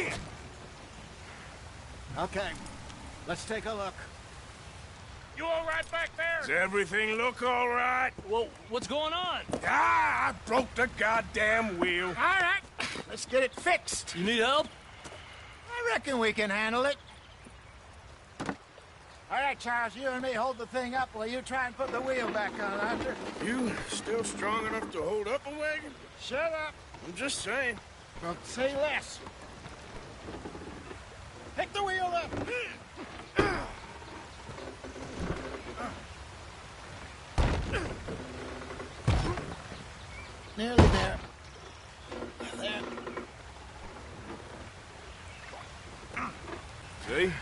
Shit! Okay, let's take a look. You all right back there? Does everything look all right? Well, what's going on? Ah, I broke the goddamn wheel. All right, let's get it fixed. You need help? I reckon we can handle it. All right, Charles, you and me hold the thing up while you try and put the wheel back on, Arthur. You still strong enough to hold up a wagon? Shut up. I'm just saying. Well, say less. Pick the wheel up. Nearly there. There. See?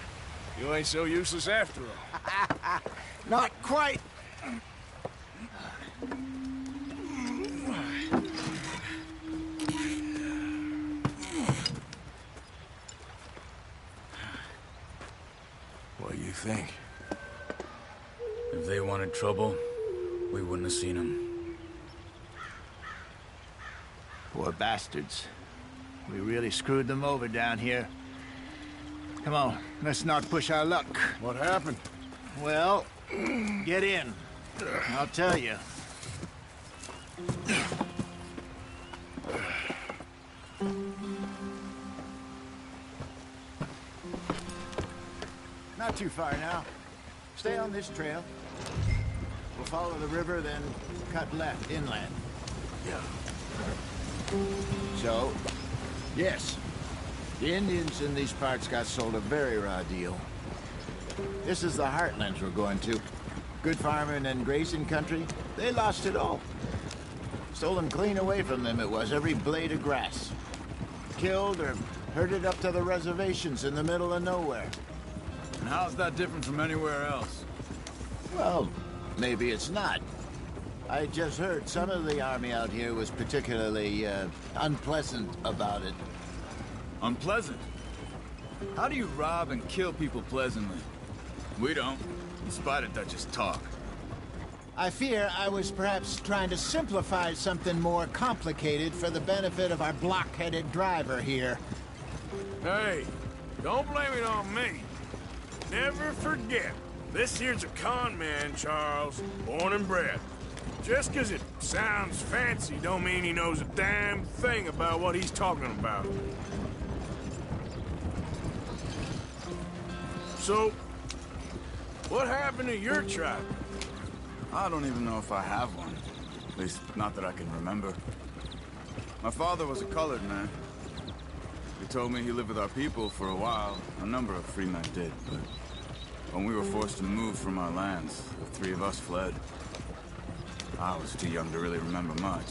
You ain't so useless after all. Not quite. What do you think? If they wanted trouble, we wouldn't have seen them. Poor bastards. We really screwed them over down here. Come on, let's not push our luck. What happened? Well, get in. I'll tell you. Not too far now. Stay on this trail. We'll follow the river, then cut left inland. Yeah. So, yes. The Indians in these parts got sold a very raw deal. This is the heartlands we're going to. Good farming and grazing country, they lost it all. Stolen clean away from them it was, every blade of grass. Killed or herded up to the reservations in the middle of nowhere. And how's that different from anywhere else? Well, maybe it's not. I just heard some of the army out here was particularly, unpleasant about it. Unpleasant? How do you rob and kill people pleasantly? We don't, in spite of Dutch's talk. I fear I was perhaps trying to simplify something more complicated for the benefit of our block-headed driver here. Hey, don't blame it on me. Never forget, this here's a con man, Charles, born and bred. Just 'cause it sounds fancy don't mean he knows a damn thing about what he's talking about. So, what happened to your tribe? I don't even know if I have one. At least, not that I can remember. My father was a colored man. He told me he lived with our people for a while. A number of free men did, but when we were forced to move from our lands, the three of us fled. I was too young to really remember much.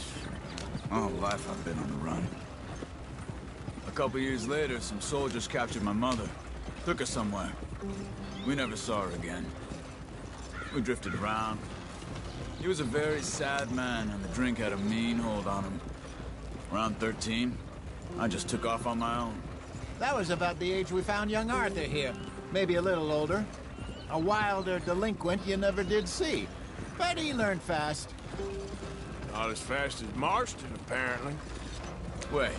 My whole life I've been on the run. A couple years later, some soldiers captured my mother. Took her somewhere. We never saw her again. We drifted around. He was a very sad man, and the drink had a mean hold on him. Around 13, I just took off on my own. That was about the age we found young Arthur here. Maybe a little older. A wilder delinquent you never did see. But he learned fast. Not as fast as Marston, apparently. Wait,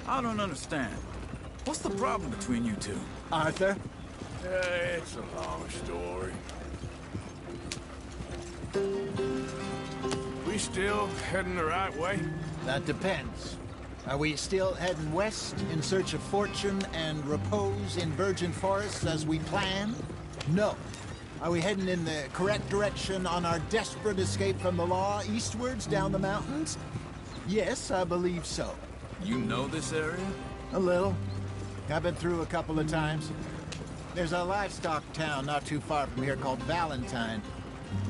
I don't understand. What's the problem between you two? Arthur? It's a long story. We still heading the right way? That depends. Are we still heading west in search of fortune and repose in virgin forests as we planned? No. Are we heading in the correct direction on our desperate escape from the law eastwards down the mountains? Yes, I believe so. You know this area? A little. I've been through a couple of times. There's a livestock town not too far from here called Valentine.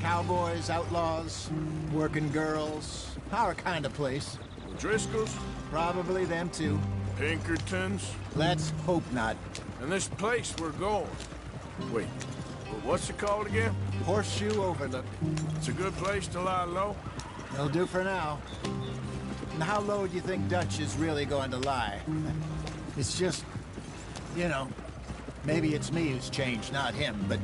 Cowboys, outlaws, working girls, our kind of place. Driscolls? Probably them too. Pinkertons? Let's hope not. And this place we're going. Wait, what's it called again? Horseshoe Overlook. It's a good place to lie low? It'll do for now. And how low do you think Dutch is really going to lie? It's just, you know, maybe it's me who's changed, not him, but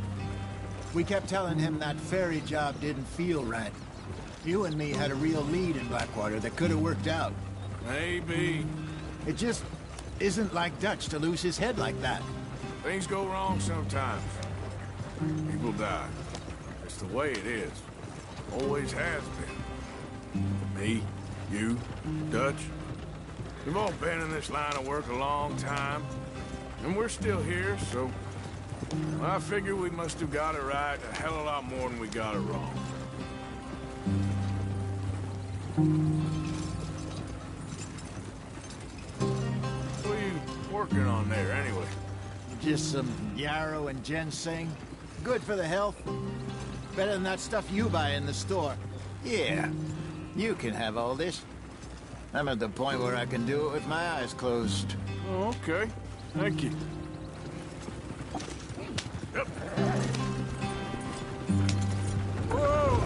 we kept telling him that ferry job didn't feel right. You and me had a real lead in Blackwater that could have worked out. Maybe. It just isn't like Dutch to lose his head like that. Things go wrong sometimes. People die. It's the way it is. Always has been. Me, you, Dutch. We've all been in this line of work a long time. And we're still here, so... I figure we must have got it right a hell of a lot more than we got it wrong. What are you working on there, anyway? Just some yarrow and ginseng. Good for the health. Better than that stuff you buy in the store. Yeah, you can have all this. I'm at the point where I can do it with my eyes closed. Oh, okay. Thank you. Yep. Whoa!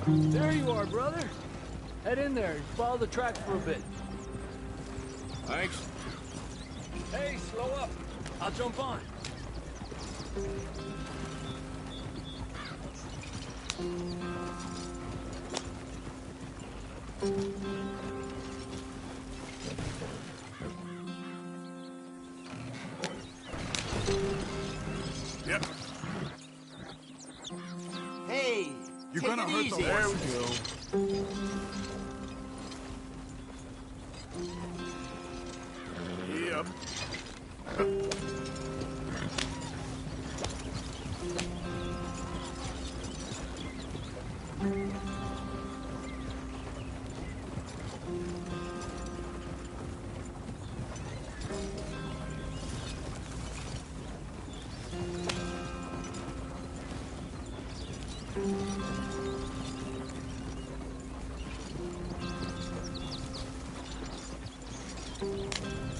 There you are, brother. Head in there and follow the tracks for a bit. Thanks. Hey, slow up. I'll jump on. Yep. Hey, You're take gonna it hurt easy. the There we go. Yep.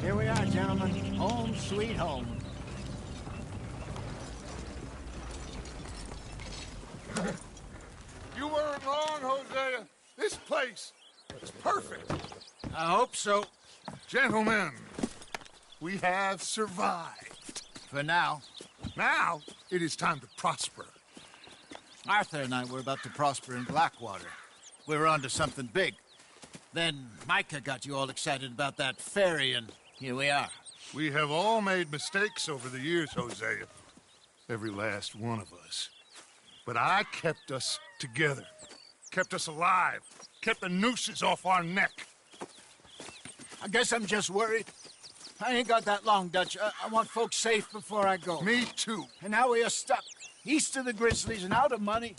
Here we are, gentlemen. Home sweet home. You weren't wrong, Hosea. This place is perfect. I hope so. Gentlemen, we have survived. For now. Now, it is time to prosper. Arthur and I were about to prosper in Blackwater. We were onto something big. Then Micah got you all excited about that ferry, and here we are. We have all made mistakes over the years, Hosea. Every last one of us. But I kept us together. Kept us alive. Kept the nooses off our neck. I guess I'm just worried. I ain't got that long, Dutch. I want folks safe before I go. Me too. And now we are stuck, east of the Grizzlies and out of money,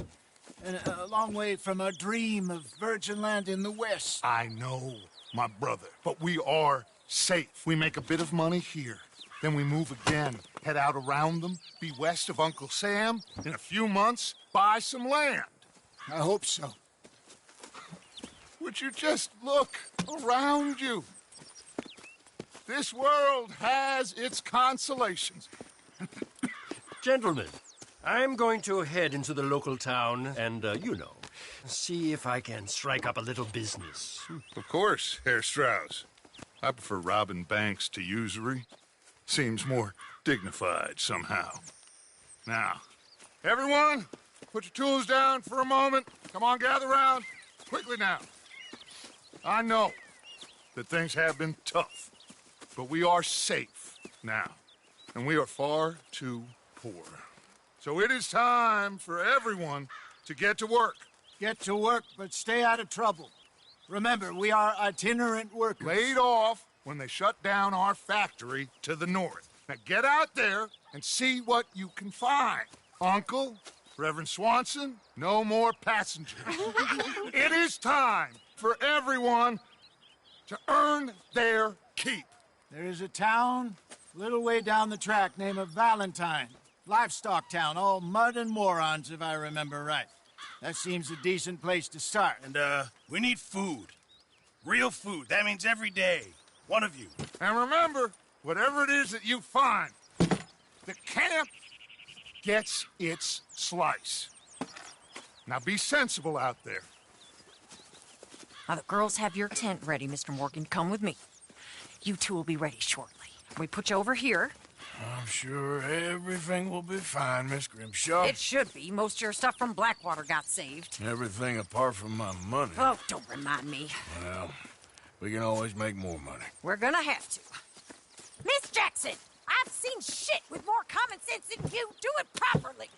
and a long way from our dream of virgin land in the west. I know, my brother, but we are safe. We make a bit of money here. Then we move again, head out around them, be west of Uncle Sam. In a few months, buy some land. I hope so. Would you just look around you? This world has its consolations. Gentlemen, I'm going to head into the local town and, see if I can strike up a little business. Of course, Herr Strauss. I prefer robbing banks to usury. Seems more dignified somehow. Now, everyone, put your tools down for a moment. Come on, gather round. Quickly now. I know that things have been tough, but we are safe now, and we are far too poor. So it is time for everyone to get to work. Get to work, but stay out of trouble. Remember, we are itinerant workers. Laid off when they shut down our factory to the north. Now get out there and see what you can find. Uncle, Reverend Swanson, no more passengers. It is time for everyone to earn their keep. There is a town a little way down the track named Valentine. Livestock town, all mud and morons, if I remember right. That seems a decent place to start. And, we need food. Real food. That means every day. One of you. And remember, whatever it is that you find, the camp gets its slice. Now be sensible out there. Now, the girls have your tent ready, Mr. Morgan. Come with me. You two will be ready shortly. We put you over here. I'm sure everything will be fine, Miss Grimshaw. It should be. Most of your stuff from Blackwater got saved. Everything apart from my money. Oh, don't remind me. Well, we can always make more money. We're gonna have to. Miss Jackson, I've seen shit with more common sense than you. Do it properly.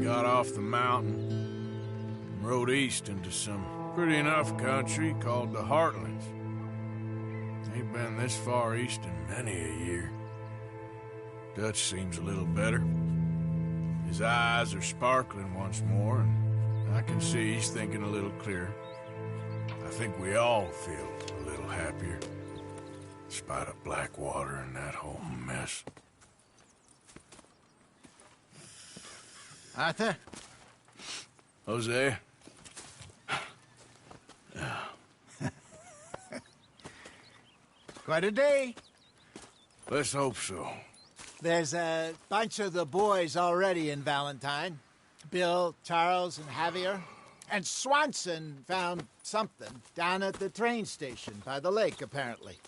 Got off the mountain and rode east into some pretty enough country called the Heartlands. Ain't been this far east in many a year. Dutch seems a little better. His eyes are sparkling once more, and I can see he's thinking a little clearer. I think we all feel a little happier, in spite of Blackwater and that whole mess. Arthur? Jose? Quite a day. Let's hope so. There's a bunch of the boys already in Valentine. Bill, Charles, and Javier. And Swanson found something down at the train station by the lake, apparently.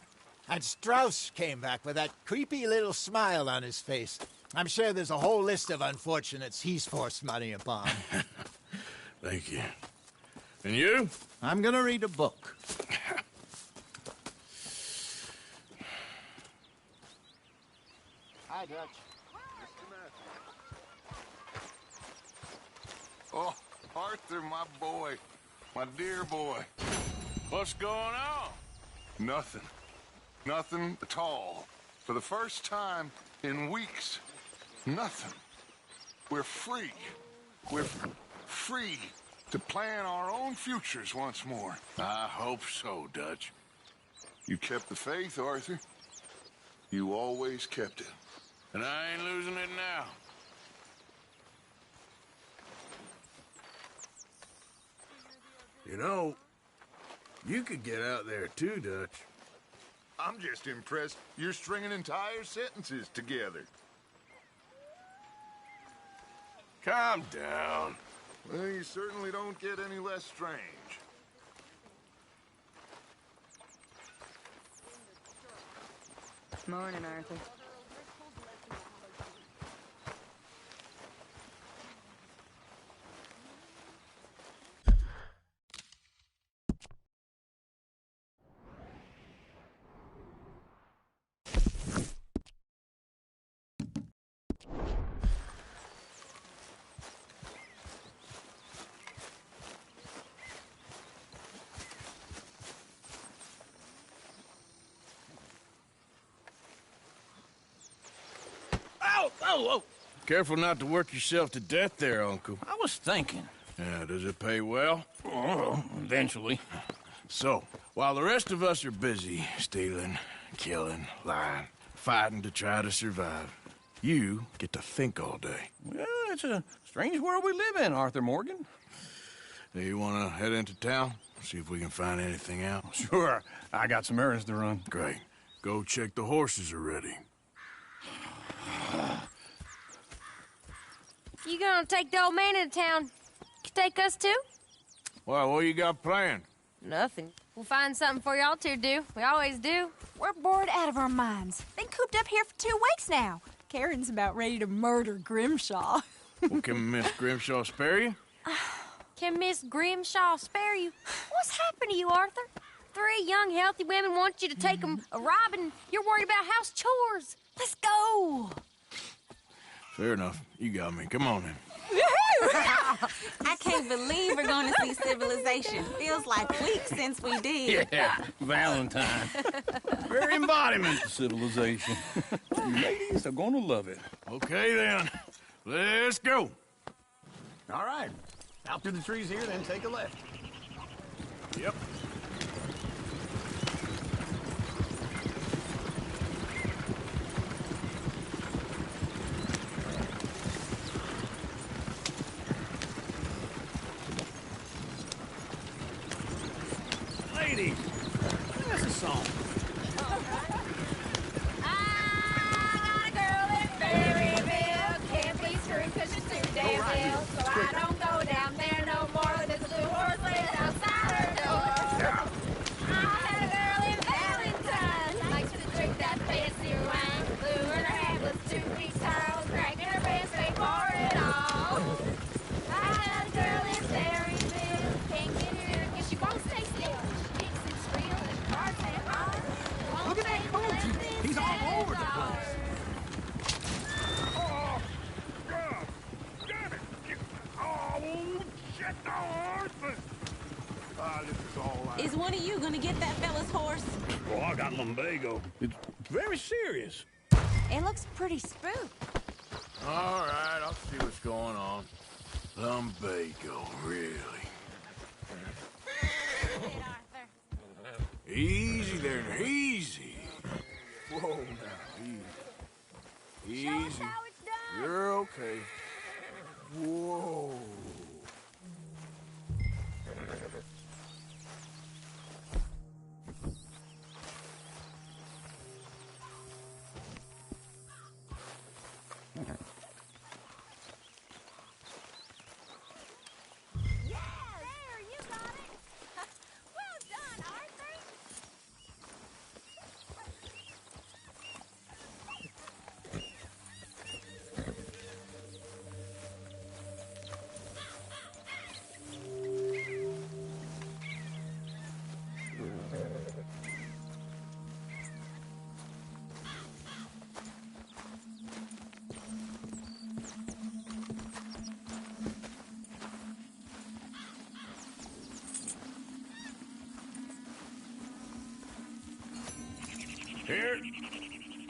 And Strauss came back with that creepy little smile on his face. I'm sure there's a whole list of unfortunates he's forced money upon. Thank you. And you? I'm gonna read a book. Hi, Dutch. Oh, Arthur, my boy. My dear boy. What's going on? Nothing. Nothing at all. For the first time in weeks. Nothing. We're free. We're free to plan our own futures once more. I hope so, Dutch. You kept the faith, Arthur. You always kept it. And I ain't losing it now. You know, you could get out there too, Dutch. I'm just impressed you're stringing entire sentences together. Calm down. Well, you certainly don't get any less strange. Morning, Arthur. Oh! Careful not to work yourself to death there, Uncle. I was thinking. Yeah, does it pay well? Oh, eventually. So, while the rest of us are busy stealing, killing, lying, fighting to try to survive, you get to think all day. Well, it's a strange world we live in, Arthur Morgan. Do you want to head into town? See if we can find anything out? Sure. I got some errands to run. Great. Go check the horses are ready. You gonna take the old man into town? You take us too? Well, what you got planned? Nothing. We'll find something for y'all to do. We always do. We're bored out of our minds. Been cooped up here for 2 weeks now. Karen's about ready to murder Grimshaw. Well, can Miss Grimshaw spare you? Can Miss Grimshaw spare you? What's happened to you, Arthur? 3 young, healthy women want you to take them a robbing. You're worried about house chores. Let's go. Fair enough. You got me. Come on, then. I can't believe we're going to see civilization. Feels like weeks since we did. Yeah, Valentine. Very embodiment of civilization. You ladies are gonna love it. Okay, then. Let's go. All right. Out through the trees here, then take a left. Yep. Lady, sing us a song. I got a girl in Berryville. Can't be screwed 'cause she's too damn ill. So I don't go down there no more. There's a blue horse laying outside her door. I had a girl in Valentine. Likes to drink that fancy wine. Blue in her head was 2 feet tall. Cracking her pants, they pour it all. I had a girl in Berryville. Can't get her 'cause she won't stay still. She thinks it's real and cars ain't hard. Look at that coach. He's all over the place. Oh, God. Damn it. Oh, shit, the horse. This is all right. Is one of you going to get that fella's horse? Oh, I got lumbago. It's very serious. It looks pretty spooked. All right, I'll see what's going on. Lumbago, really. Easy there, easy. Whoa, now, easy. Easy. You're okay. Whoa. There, you got it. Well done, Arthur.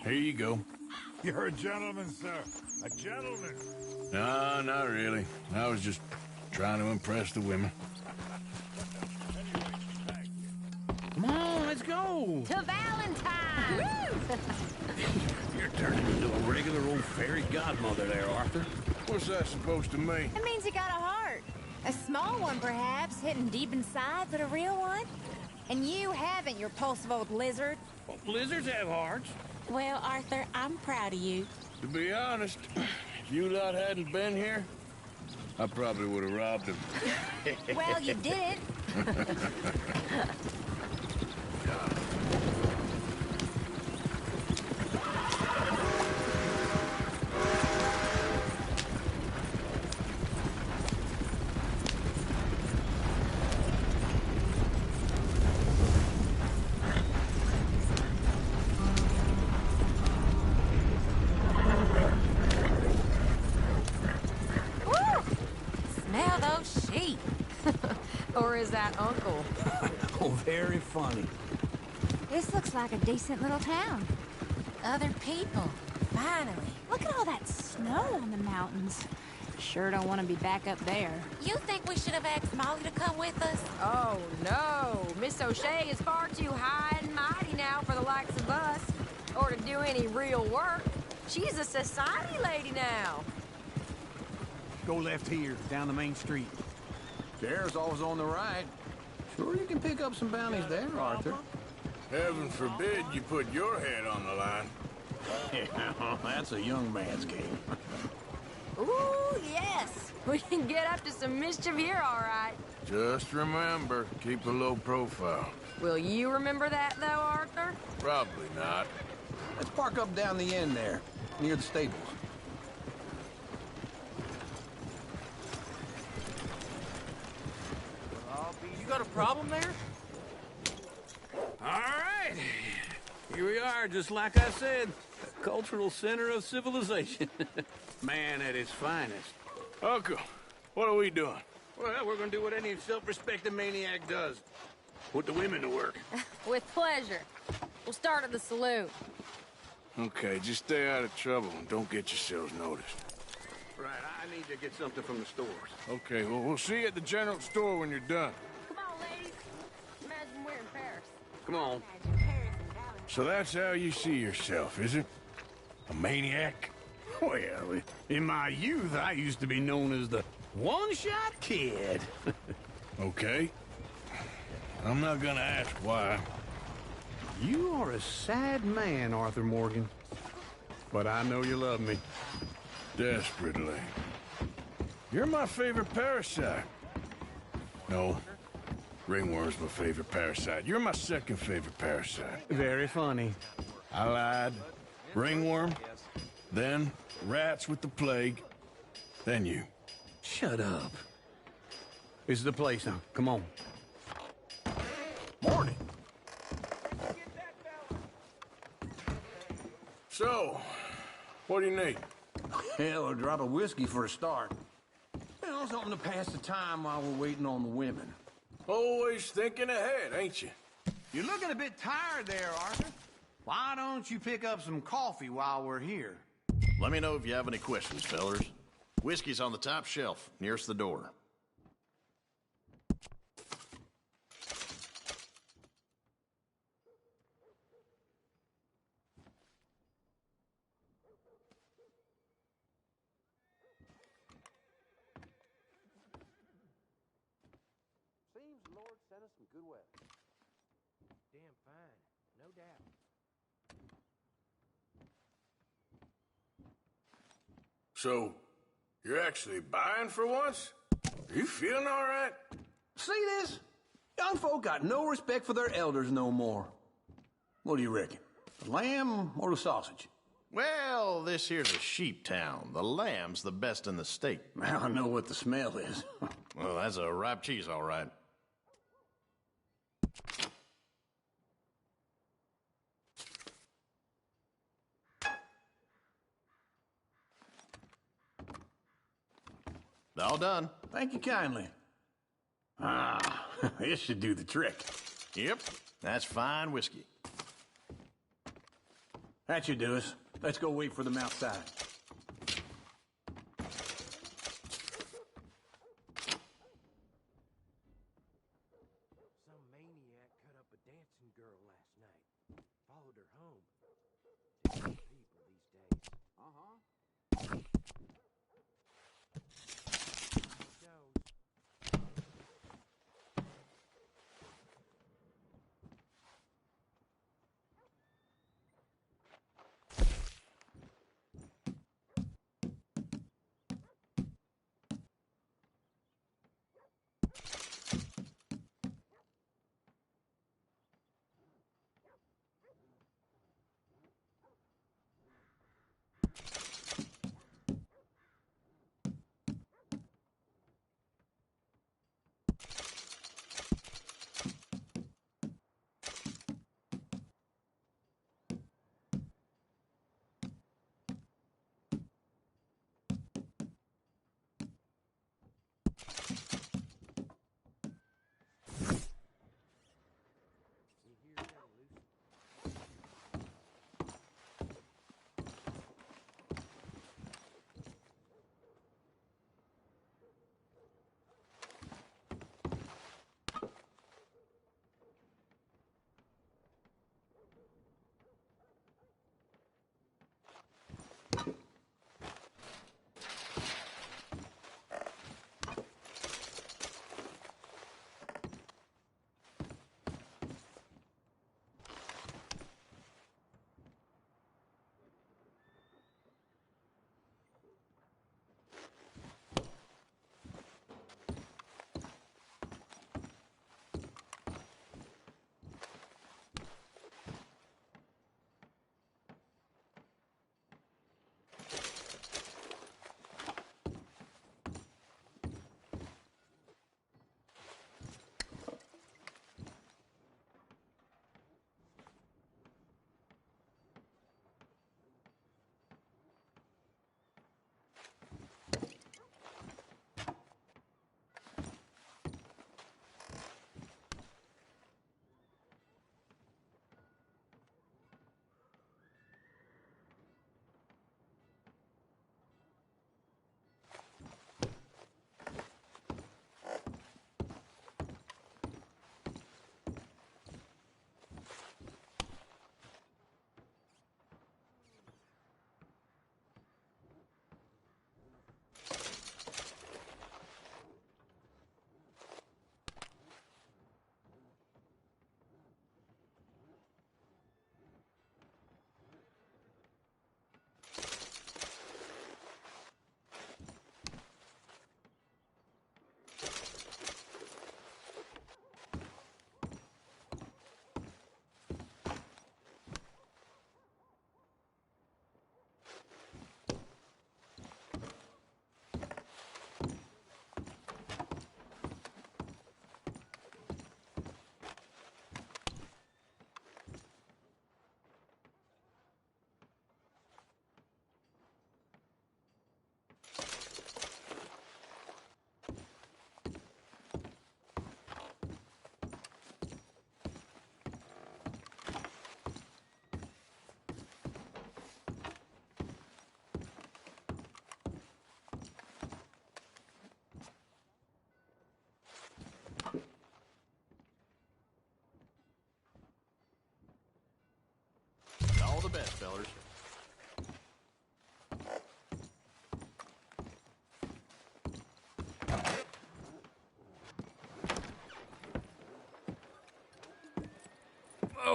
Here you go. You're a gentleman, sir. A gentleman. No, not really. I was just trying to impress the women. Come on, let's go. To Valentine. You're turning into a regular old fairy godmother there, Arthur. What's that supposed to mean? It means you got a heart. A small one, perhaps, hidden deep inside, but a real one. And you haven't, you repulsive old lizard. Well, lizards have hearts. Well, Arthur, I'm proud of you. To be honest, if you lot hadn't been here, I probably would have robbed him. Well, you didn't. Smell those sheep. Or is that Uncle? Oh, very funny. This looks like a decent little town. Other people. Finally. Look at all that snow on the mountains. Sure don't want to be back up there. You think we should have asked Molly to come with us? Oh, no. Miss O'Shea is far too high and mighty now for the likes of us. Or to do any real work. She's a society lady now. Go left here, down the main street. There's always on the right. Sure you can pick up some bounties there, Arthur. Heaven forbid you put your head on the line. Yeah, that's a young man's game. Ooh, yes. We can get up to some mischief here, all right. Just remember, keep a low profile. Will you remember that, though, Arthur? Probably not. Let's park up down the end there, near the stables. You got a problem there? All right. Here we are, just like I said. The cultural center of civilization. Man at his finest. Uncle, what are we doing? Well, we're gonna do what any self-respecting maniac does. Put the women to work. With pleasure. We'll start at the saloon. Okay, just stay out of trouble and don't get yourselves noticed. Right, I need to get something from the stores. Okay, well, we'll see you at the general store when you're done. Come on, ladies. Imagine we're in Paris. Come on. So that's how you see yourself, is it? A maniac? Well, in my youth, I used to be known as the one-shot kid. Okay. I'm not gonna ask why. You are a sad man, Arthur Morgan. But I know you love me. Desperately. You're my favorite parasite. No. Ringworm's my favorite parasite. You're my second favorite parasite. Very funny. I lied. Ringworm. Then rats with the plague. Then you. Shut up. This is the place now. Come on. Morning. So, what do you need? Hell, a drop of whiskey for a start. You know, something to pass the time while we're waiting on the women. Always thinking ahead, ain't you? You're looking a bit tired there, Arthur. Why don't you pick up some coffee while we're here? Let me know if you have any questions, fellers. Whiskey's on the top shelf, nearest the door. Seems the Lord sent us some good weather. Damn fine, no doubt. So, you're actually buying for once? Are you feeling all right? See this? Young folk got no respect for their elders no more. What do you reckon? The lamb or the sausage? Well, this here's a sheep town. The lamb's the best in the state. I know what the smell is. Well, that's a ripe cheese, all right. All done. Thank you kindly. Ah, this should do the trick. Yep, that's fine whiskey. That should do us. Let's go wait for them outside. Some maniac cut up a dancing girl last night. Followed her home. Different people these days. Uh-huh.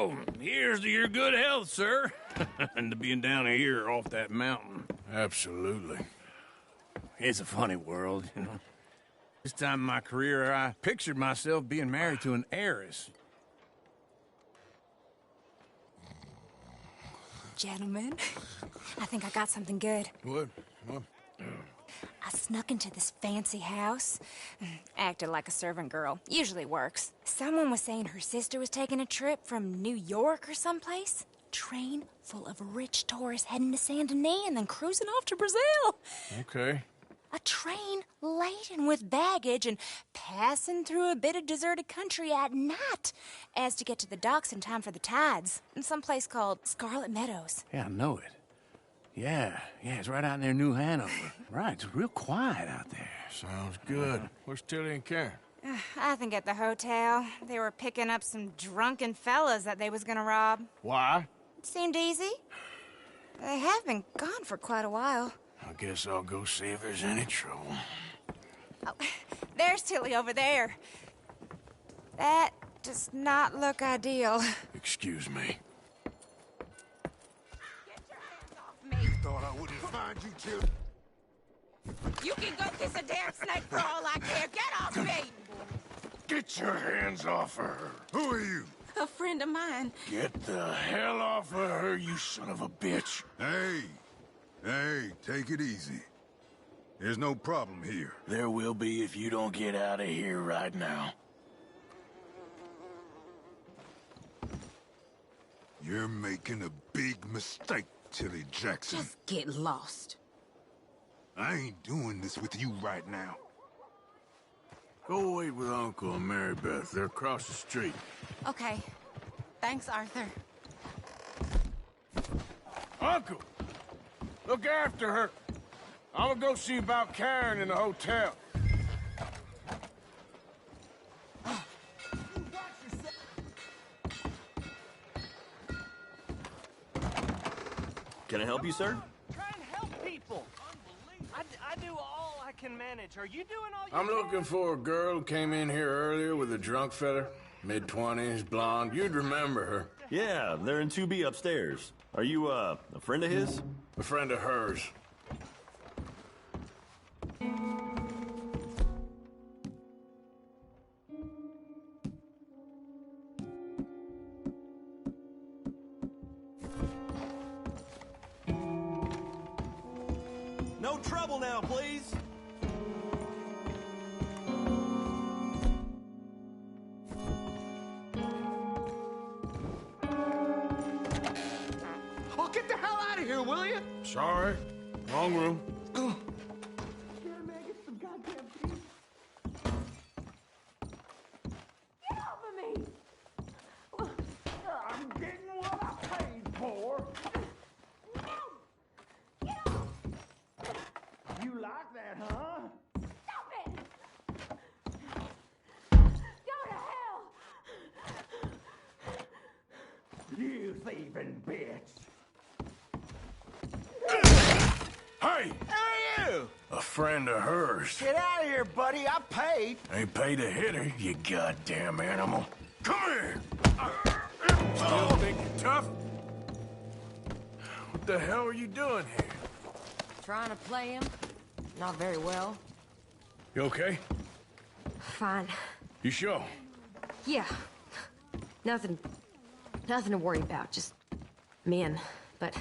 Oh, here's to your good health, sir. And to being down here off that mountain. Absolutely. It's a funny world, you know. This time in my career, I pictured myself being married to an heiress. Gentlemen, I think I got something good. What? I snuck into this fancy house. Acted like a servant girl. Usually works. Someone was saying her sister was taking a trip from New York or someplace. Train full of rich tourists heading to Saint Denis and then cruising off to Brazil. Okay. A train laden with baggage and passing through a bit of deserted country at night as to get to the docks in time for the tides in some place called Scarlet Meadows. Yeah, I know it. Yeah, it's right out near New Hanover. Right, it's real quiet out there. Sounds good. Where's Tilly and Karen? I think at the hotel. They were picking up some drunken fellas that they was gonna rob. Why? It seemed easy. They have been gone for quite a while. I guess I'll go see if there's any trouble. Oh, there's Tilly over there. That does not look ideal. Excuse me. Thought I wouldn't find you, Tilly. You can go kiss a damn snake for all I care. Get off me! Get your hands off her. Who are you? A friend of mine. Get the hell off of her, you son of a bitch. Hey, take it easy. There's no problem here. There will be if you don't get out of here right now. You're making a big mistake, Tilly Jackson. Just get lost. I ain't doing this with you right now. Go wait with Uncle and Mary Beth. They're across the street. Okay. Thanks, Arthur. Uncle! Look after her. I'm gonna go see about Karen in the hotel. Can I help you, sir? Try and help people. I do all I can manage. Are you doing all you I'm can? looking for a girl who came in here earlier with a drunk fella. Mid-20s, blonde. You'd remember her. Yeah, they're in 2B upstairs. Are you, a friend of his? A friend of hers. No trouble now, please. Oh, get the hell out of here, will you? Sorry. Wrong room. Get off of me! I'm getting what I paid for. You like that, huh? Stop it! Go to hell! You thieving bitch. Hey! Who are you? A friend of hers. Get out of here, buddy. I paid. Ain't paid to hit her, you goddamn animal. Come here! Still think you're tough? What the hell are you doing here? Trying to play him. Not very well. You okay? Fine. You sure? Yeah. Nothing to worry about. Just men. But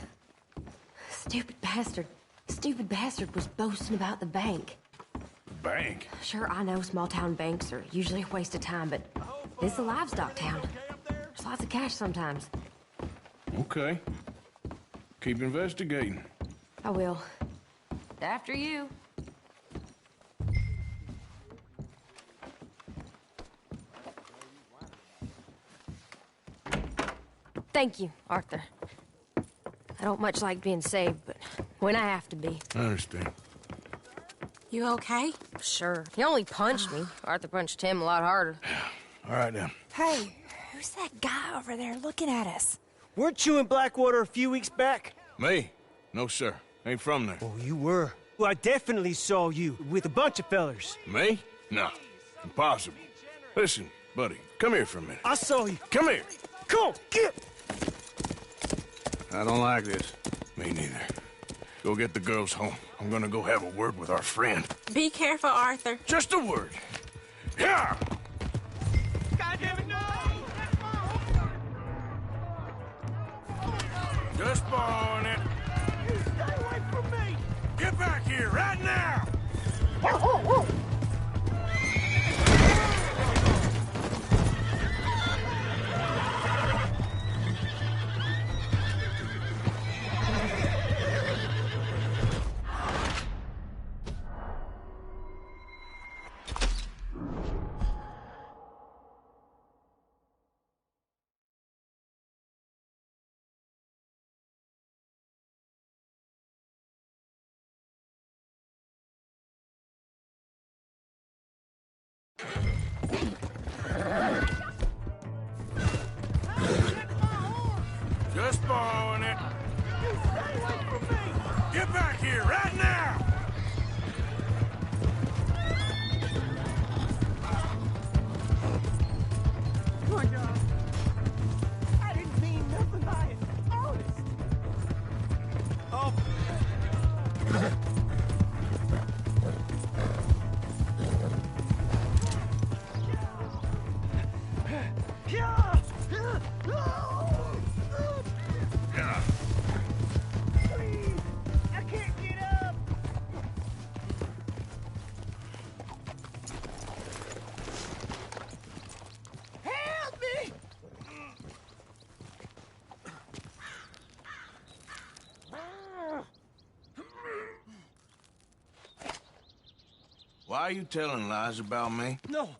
stupid bastard was boasting about the bank. Bank? Sure, I know small town banks are usually a waste of time, but this is a livestock town. There's lots of cash sometimes. Okay. Keep investigating. I will. After you. Thank you, Arthur. I don't much like being saved, but when I have to be. I understand. You okay? Sure. He only punched me. Arthur punched him a lot harder. All right, then. Hey, who's that guy over there looking at us? Weren't you in Blackwater a few weeks back? Me? No, sir. Ain't from there. Oh, you were. Well, I definitely saw you with a bunch of fellers. Me? No. Impossible. Listen, buddy, come here for a minute. I saw you. Come here. Come on, get! I don't like this. Me neither. Go get the girls home. I'm gonna go have a word with our friend. Be careful, Arthur. Just a word. Yeah! God damn it, no! Just borrowing it. You stay away from me! Get back here right now! Just borrowing it. You stay away from me! Get back here right now! Poor dog. I didn't mean nothing by it. Honest. Oh. Please, I can't get up. Help me! Why are you telling lies about me? No.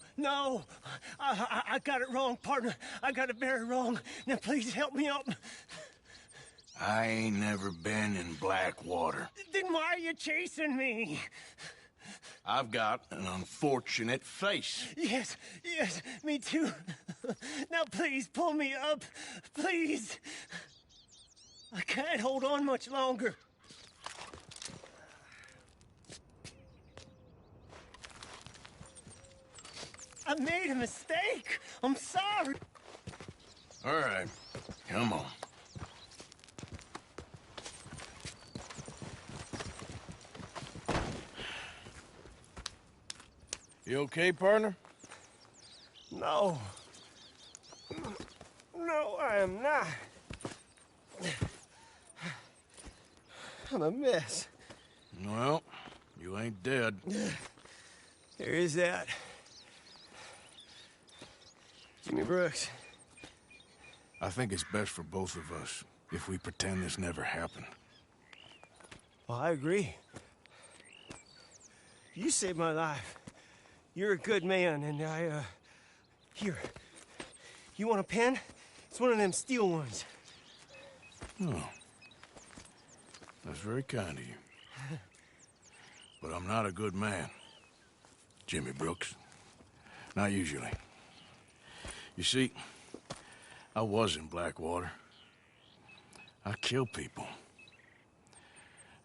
I got it wrong, partner. I got it very wrong. Now, please help me up. I ain't never been in Blackwater. Then why are you chasing me? I've got an unfortunate face. Yes, me too. Now, please, pull me up. Please. I can't hold on much longer. I made a mistake. I'm sorry. All right, come on. You okay, partner? No. No, I am not. I'm a mess. Well, you ain't dead. There is that. Jimmy Brooks. I think it's best for both of us if we pretend this never happened. Well, I agree. You saved my life. You're a good man, and here. You want a pen? It's one of them steel ones. Oh. That's very kind of you. But I'm not a good man, Jimmy Brooks. Not usually. You see, I was in Blackwater. I killed people.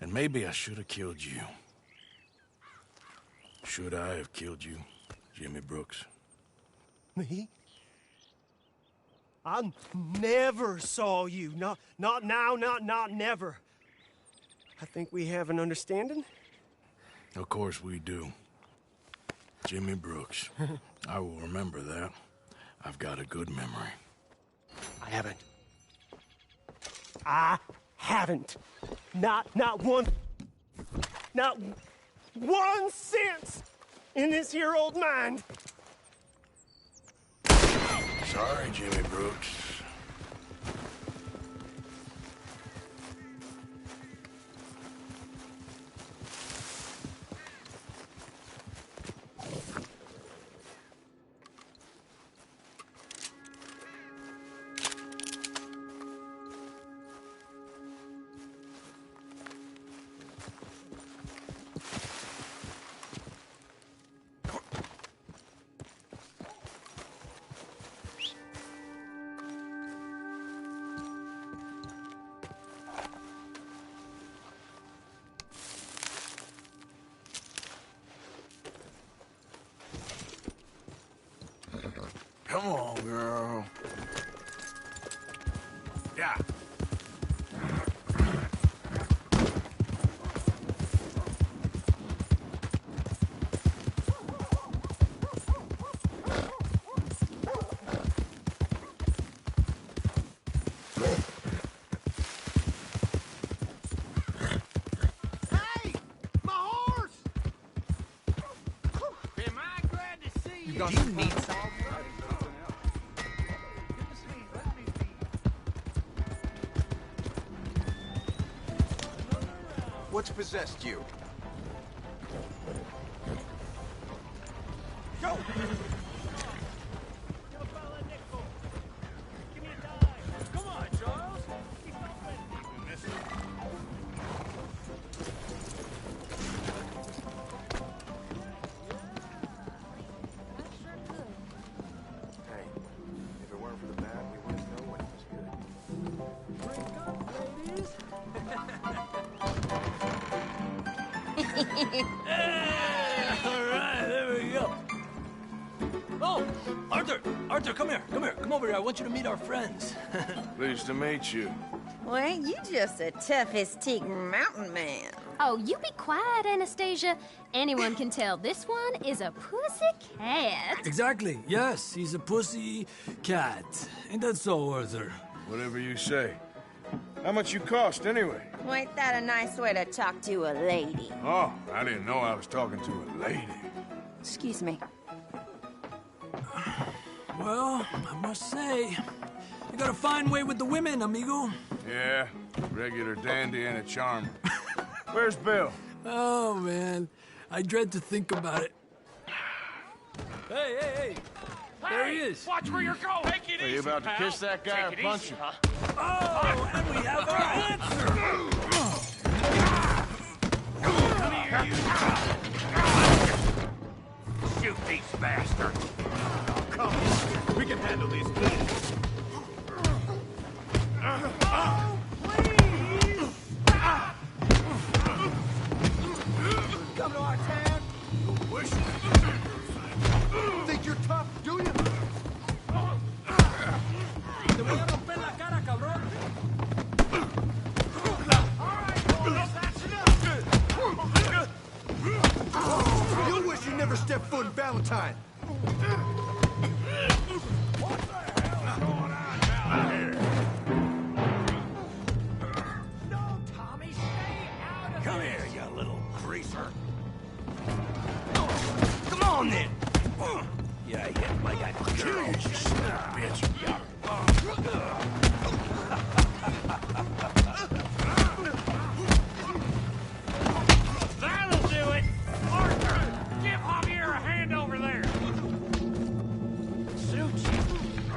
And maybe I should have killed you. Should I have killed you, Jimmy Brooks? Me? I never saw you. Not now, not never. I think we have an understanding. Of course we do. Jimmy Brooks. I will remember that. I've got a good memory. I haven't. Not one cent in this here old mind. Sorry, Jimmy Brooks. Come on, girl. Yeah. What's possessed you? Go! Come on, Charles. Hey, if it weren't for the bat, we wouldn't know when it was good. Drink up, ladies. All right, there we go. Oh, Arthur, come here, come over here. I want you to meet our friends. Pleased to meet you. Well, ain't you just a toughest-teak mountain man? Oh, you be quiet, Anastasia. Anyone can tell this one is a pussy cat. Exactly, yes, he's a pussy cat. Ain't that so, Arthur? Whatever you say. How much you cost, anyway? Well, ain't that a nice way to talk to a lady? Oh, I didn't know I was talking to a lady. Excuse me. Well, I must say, you got a fine way with the women, amigo. Yeah, regular dandy and a charmer. Where's Bill? Oh, man, I dread to think about it. Hey! There he is. Watch where you're going. Take it Are you about to kiss that guy or punch him? Oh, and we have our answer. Shoot these bastards. Oh, come on. We can handle these things. Oh, please! Come to our town. Wish. Think you're tough, do you? Te voy a romper la cara, cabrón. All right, boys, that's enough. You wish you never stepped foot in Valentine. What the hell is going on down here? No, Tommy, stay out of Come here, you little greaser. Come on, then. You hit like a girl. Bitch. That'll do it! Arthur, give Javier a hand over there. Suits you.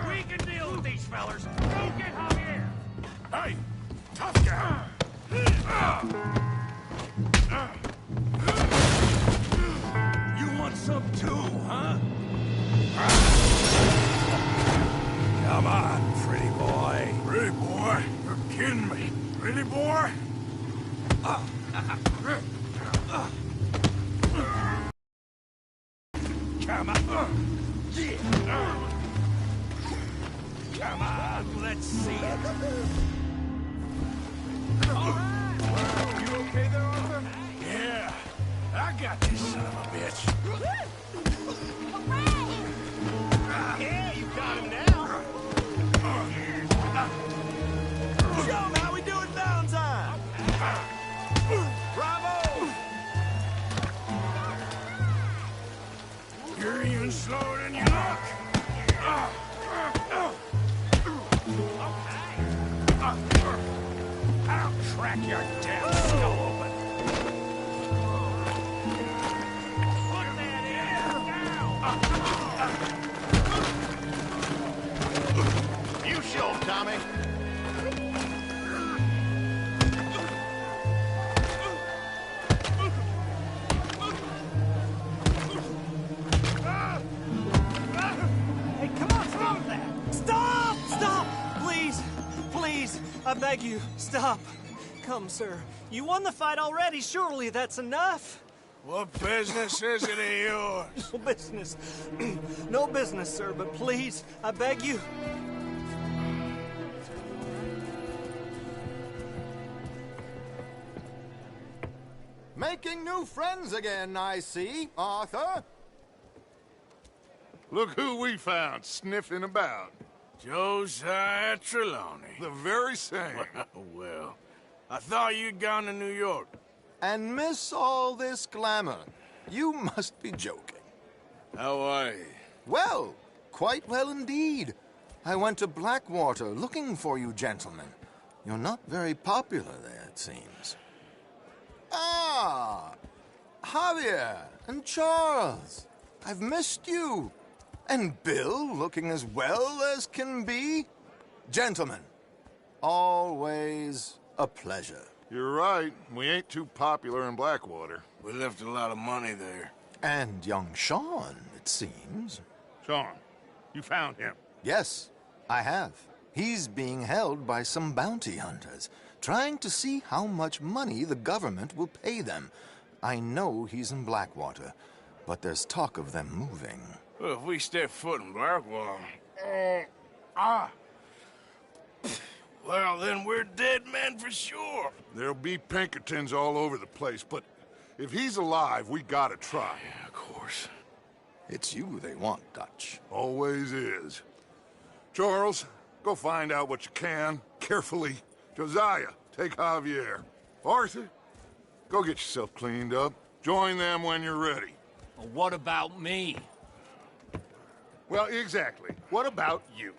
We can deal with these fellers. Go get Javier. Hey, tough guy. You want some too, huh? Come on, pretty boy. Pretty boy? You're kidding me. Pretty boy? Come on. Come on, let's see it. All right. You okay there, Arthur? Yeah. I got this son of a bitch. Yeah, you got him now. Show him how we do it Valentine. Bravo! You're even slower than you look. I'll crack your damn skull open. Put that in down. You show him, Tommy. Hey, come on, stop that! Stop! Stop! Please, I beg you, stop. Come, sir. You won the fight already. Surely that's enough. What business is it of yours? No business. No business, sir, but please, I beg you. Making new friends again, I see, Arthur. Look who we found sniffing about. Josiah Trelawney. The very same. Well, I thought you'd gone to New York. And miss all this glamour. You must be joking. How are you? Well, quite well indeed. I went to Blackwater looking for you gentlemen. You're not very popular there, it seems. Ah, Javier and Charles. I've missed you. And Bill looking as well as can be. Gentlemen, always a pleasure. You're right. We ain't too popular in Blackwater. We left a lot of money there. And young Sean, it seems. Sean, you found him? Yes, I have. He's being held by some bounty hunters, trying to see how much money the government will pay them. I know he's in Blackwater, but there's talk of them moving. Well, if we step foot in Blackwater... Well, then we're dead men for sure. There'll be Pinkertons all over the place, but if he's alive, we gotta try. Yeah, of course. It's you they want, Dutch. Always is. Charles, go find out what you can, carefully. Josiah, take Javier. Arthur, go get yourself cleaned up. Join them when you're ready. Well, what about me? Well, exactly. What about you?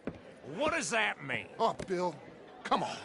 What does that mean? Oh, Bill, come on.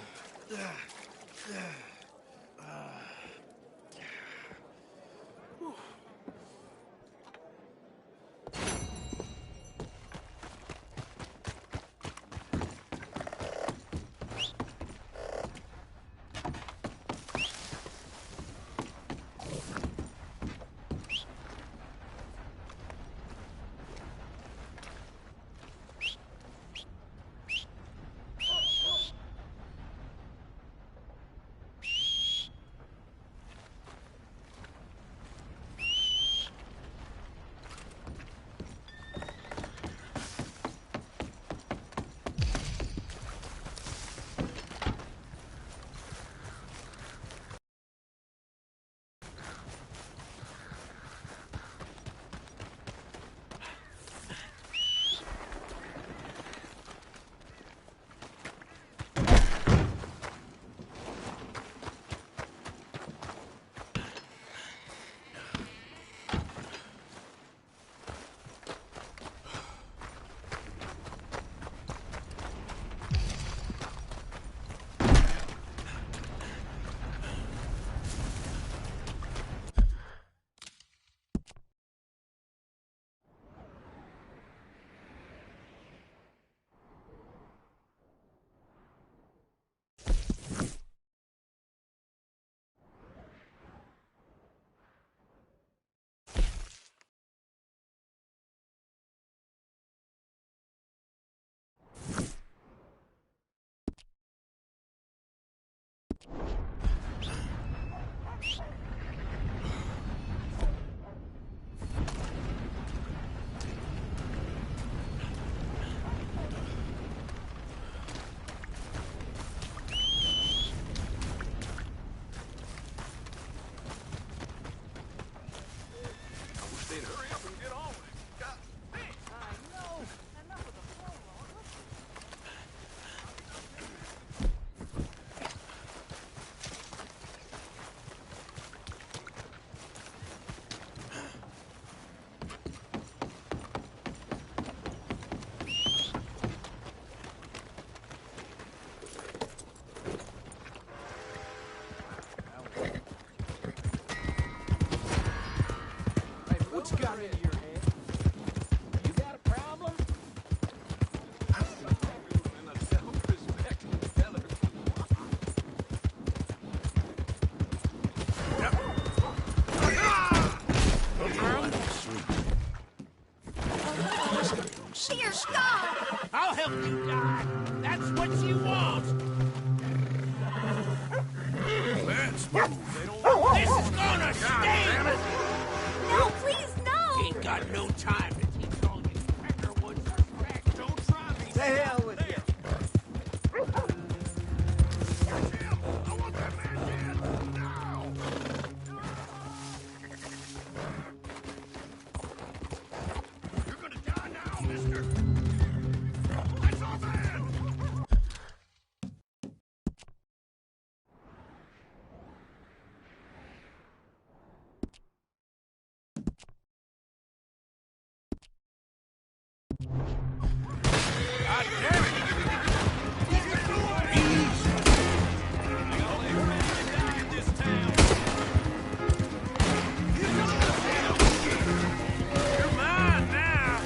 What's got into your head? You got a problem? Here, stop! I'll help you die. That's what you want. Let's move. This is gonna stink! No, please, no! Ain't got no time to teach all you Peckerwoods respect. Don't try me. The hell with you. I want that man dead. Now! God damn it! You're mine now!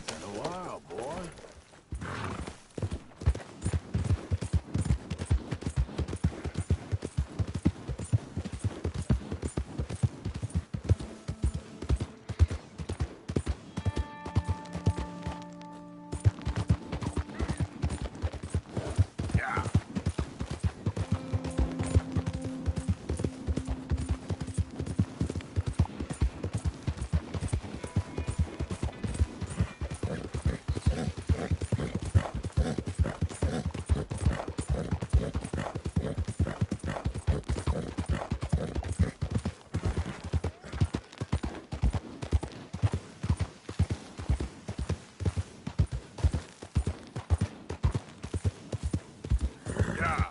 Been a while, boy. Yeah. Yeah.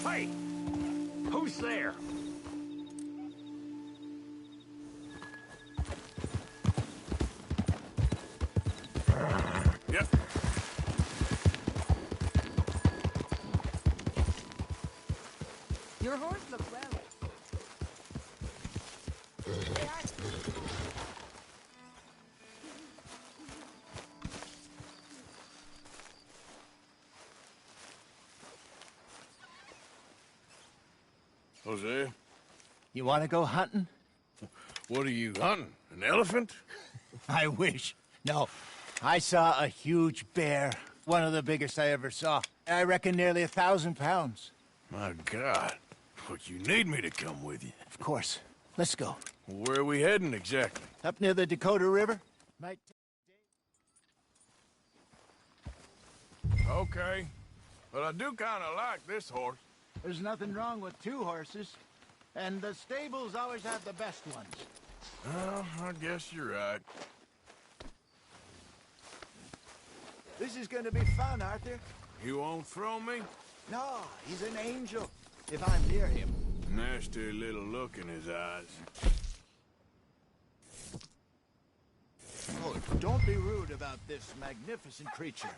Hey! Who's there? Yep. Your horse looks well. Jose, You want to go hunting? what are you hunting? An elephant? I wish. No. I saw a huge bear. One of the biggest I ever saw. I reckon nearly 1,000 pounds. My God. But you need me to come with you. Of course. Let's go. Where are we heading exactly? Up near the Dakota River. Might Okay. But I do kind of like this horse. There's nothing wrong with two horses. And the stables always have the best ones. Well, I guess you're right. This is gonna be fun, Arthur. You won't throw me? No, he's an angel. If I'm near him. Nasty little look in his eyes. Oh, don't be rude about this magnificent creature.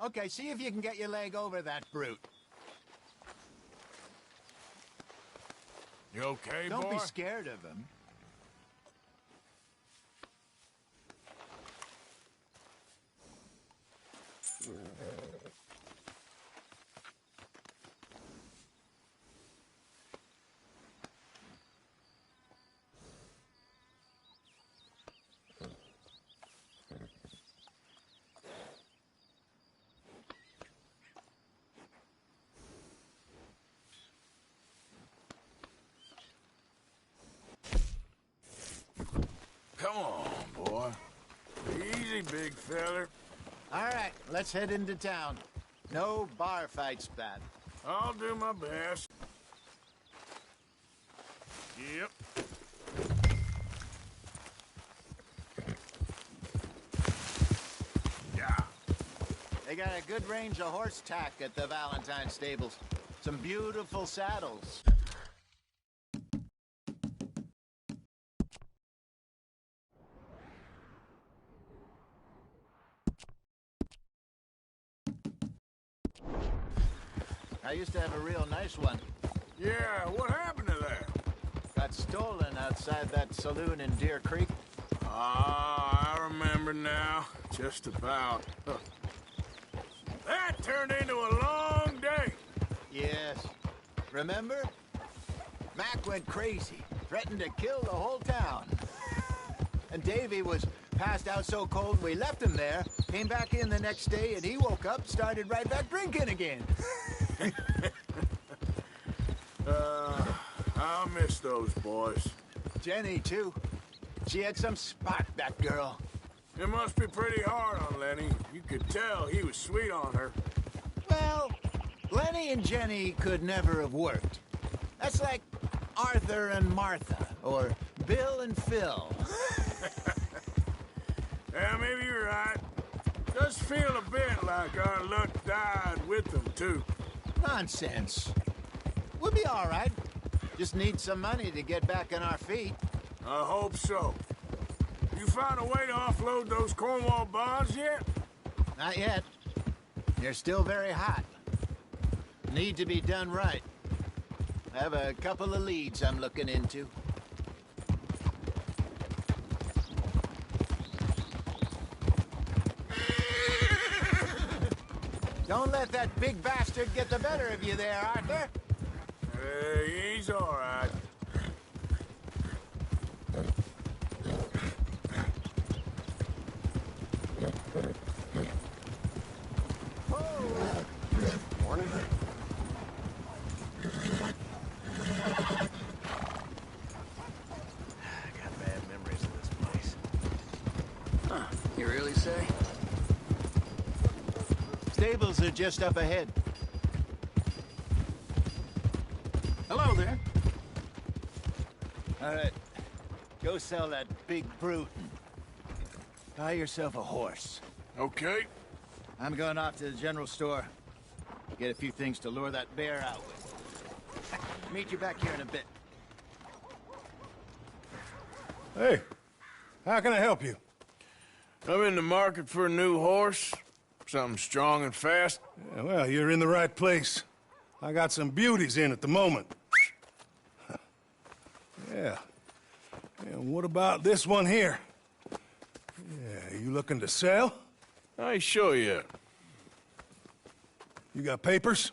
Okay, see if you can get your leg over that brute. You okay, boy? Don't be scared of him. Come on, boy. Easy, big feller. All right, let's head into town. No bar fights, Bat. I'll do my best. Yep. They got a good range of horse tack at the Valentine stables. Some beautiful saddles. I used to have a real nice one. Yeah, what happened to that? Got stolen outside that saloon in Deer Creek. Ah, I remember now. Just about. Huh. That turned into a long day. Yes. Remember? Mac went crazy, threatened to kill the whole town. And Davy was passed out so cold we left him there, came back in the next day, and he woke up, started right back drinking again. I'll miss those boys. Jenny, too. She had some spot, that girl. It must be pretty hard on Lenny. You could tell he was sweet on her. Well, Lenny and Jenny could never have worked. That's like Arthur and Martha, or Bill and Phil. Yeah, maybe you're right. Does feel a bit like our luck died with them, too. Nonsense. We'll be all right. Just need some money to get back on our feet. I hope so. You found a way to offload those Cornwall bonds yet? Not yet. They're still very hot. Need to be done right. I have a couple of leads I'm looking into. Don't let that big bastard get the better of you there, Arthur. He's all right. Morning. I got bad memories of this place. Huh, you really say? Stables are just up ahead. Hello there. All right. Go sell that big brute and buy yourself a horse. Okay. I'm going off to the general store. Get a few things to lure that bear out with. Meet you back here in a bit. Hey, how can I help you? I'm in the market for a new horse. Something strong and fast. Yeah, well, you're in the right place. I got some beauties in at the moment. Yeah. And what about this one here? Yeah, you looking to sell? I sure you. You got papers?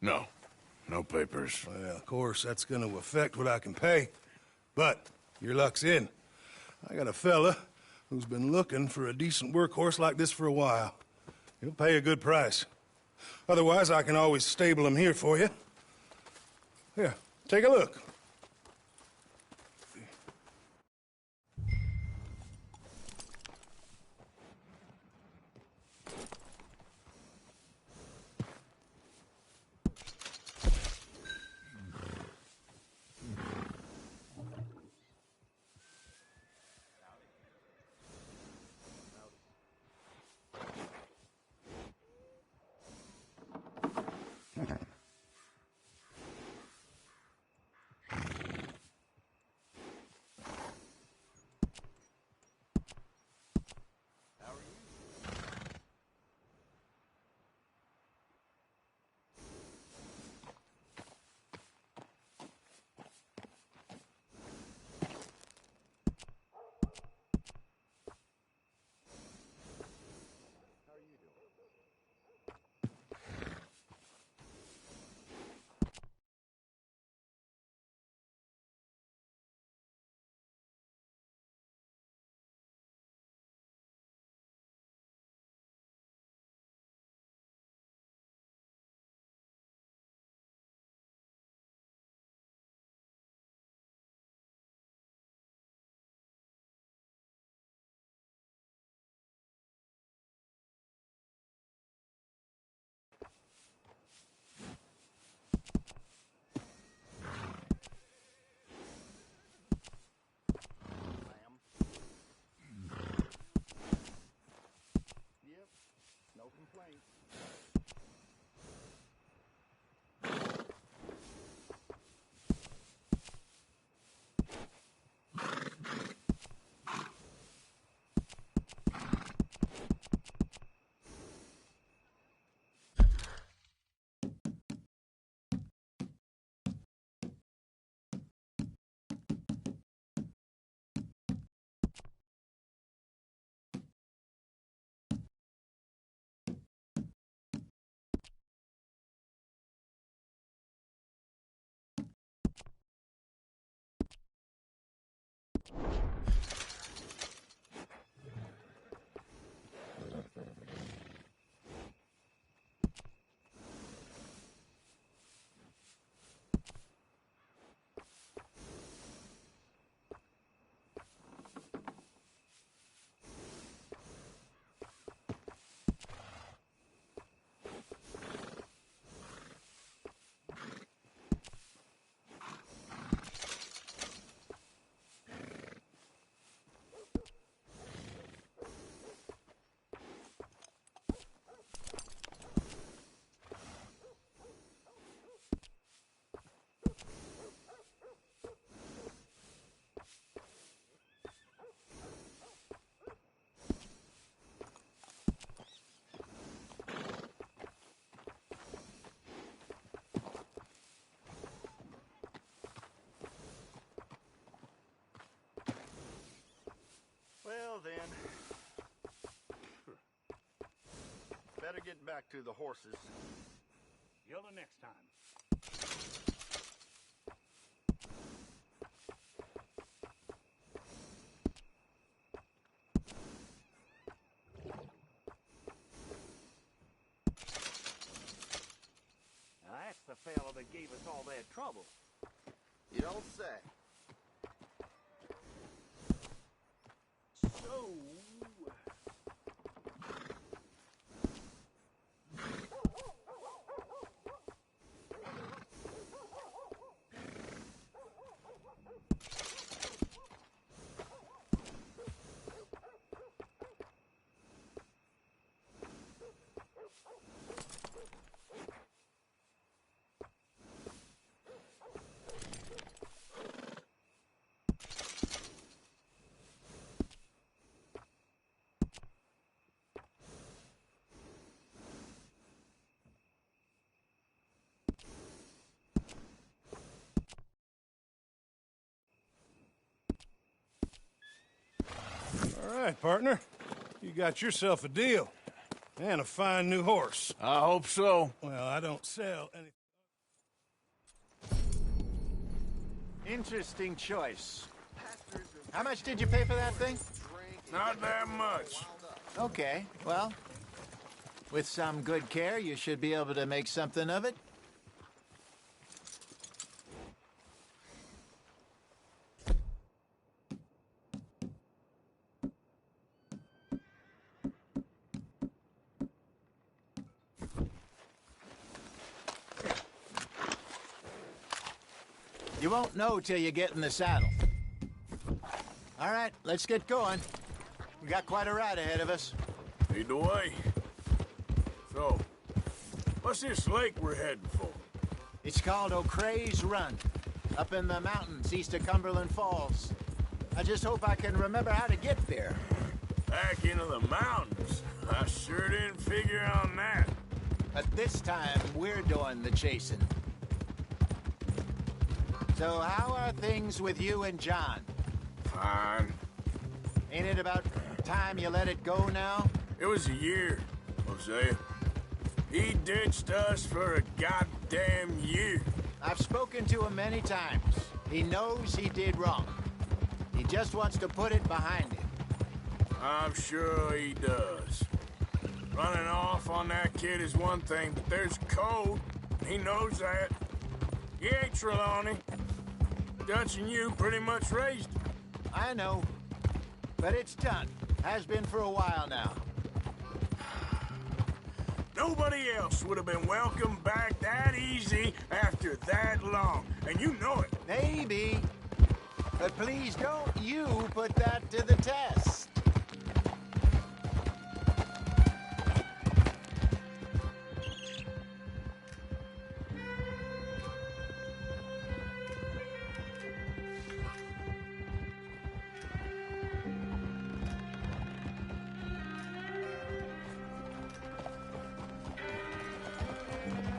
No. No papers. Well, of course, that's gonna affect what I can pay. But your luck's in. I got a fella who's been looking for a decent workhorse like this for a while. He'll pay a good price. Otherwise, I can always stable him here for you. Here, take a look. then. Better get back to the horses. Yell the next time. Now that's the fella that gave us all that trouble. You don't say. So... All right, partner. You got yourself a deal. And a fine new horse. I hope so. Well, I don't sell any... Interesting choice. How much did you pay for that thing? Not that much. Okay, well, with some good care, you should be able to make something of it. You won't know till you get in the saddle. All right, let's get going. We got quite a ride ahead of us. Lead the way. So, what's this lake we're heading for? It's called O'Creagh's Run, up in the mountains east of Cumberland Falls. I just hope I can remember how to get there. Back into the mountains? I sure didn't figure on that. But this time, we're doing the chasing. So how are things with you and John? Fine. Ain't it about time you let it go now? It was a year, Hosea. He ditched us for a goddamn year. I've spoken to him many times. He knows he did wrong. He just wants to put it behind him. I'm sure he does. Running off on that kid is one thing, but there's code. He knows that. He ain't Trelawney. Dutch and you pretty much raised him. I know. But it's done. Has been for a while now. Nobody else would have been welcomed back that easy after that long. And you know it. Maybe. But please don't you put that to the test.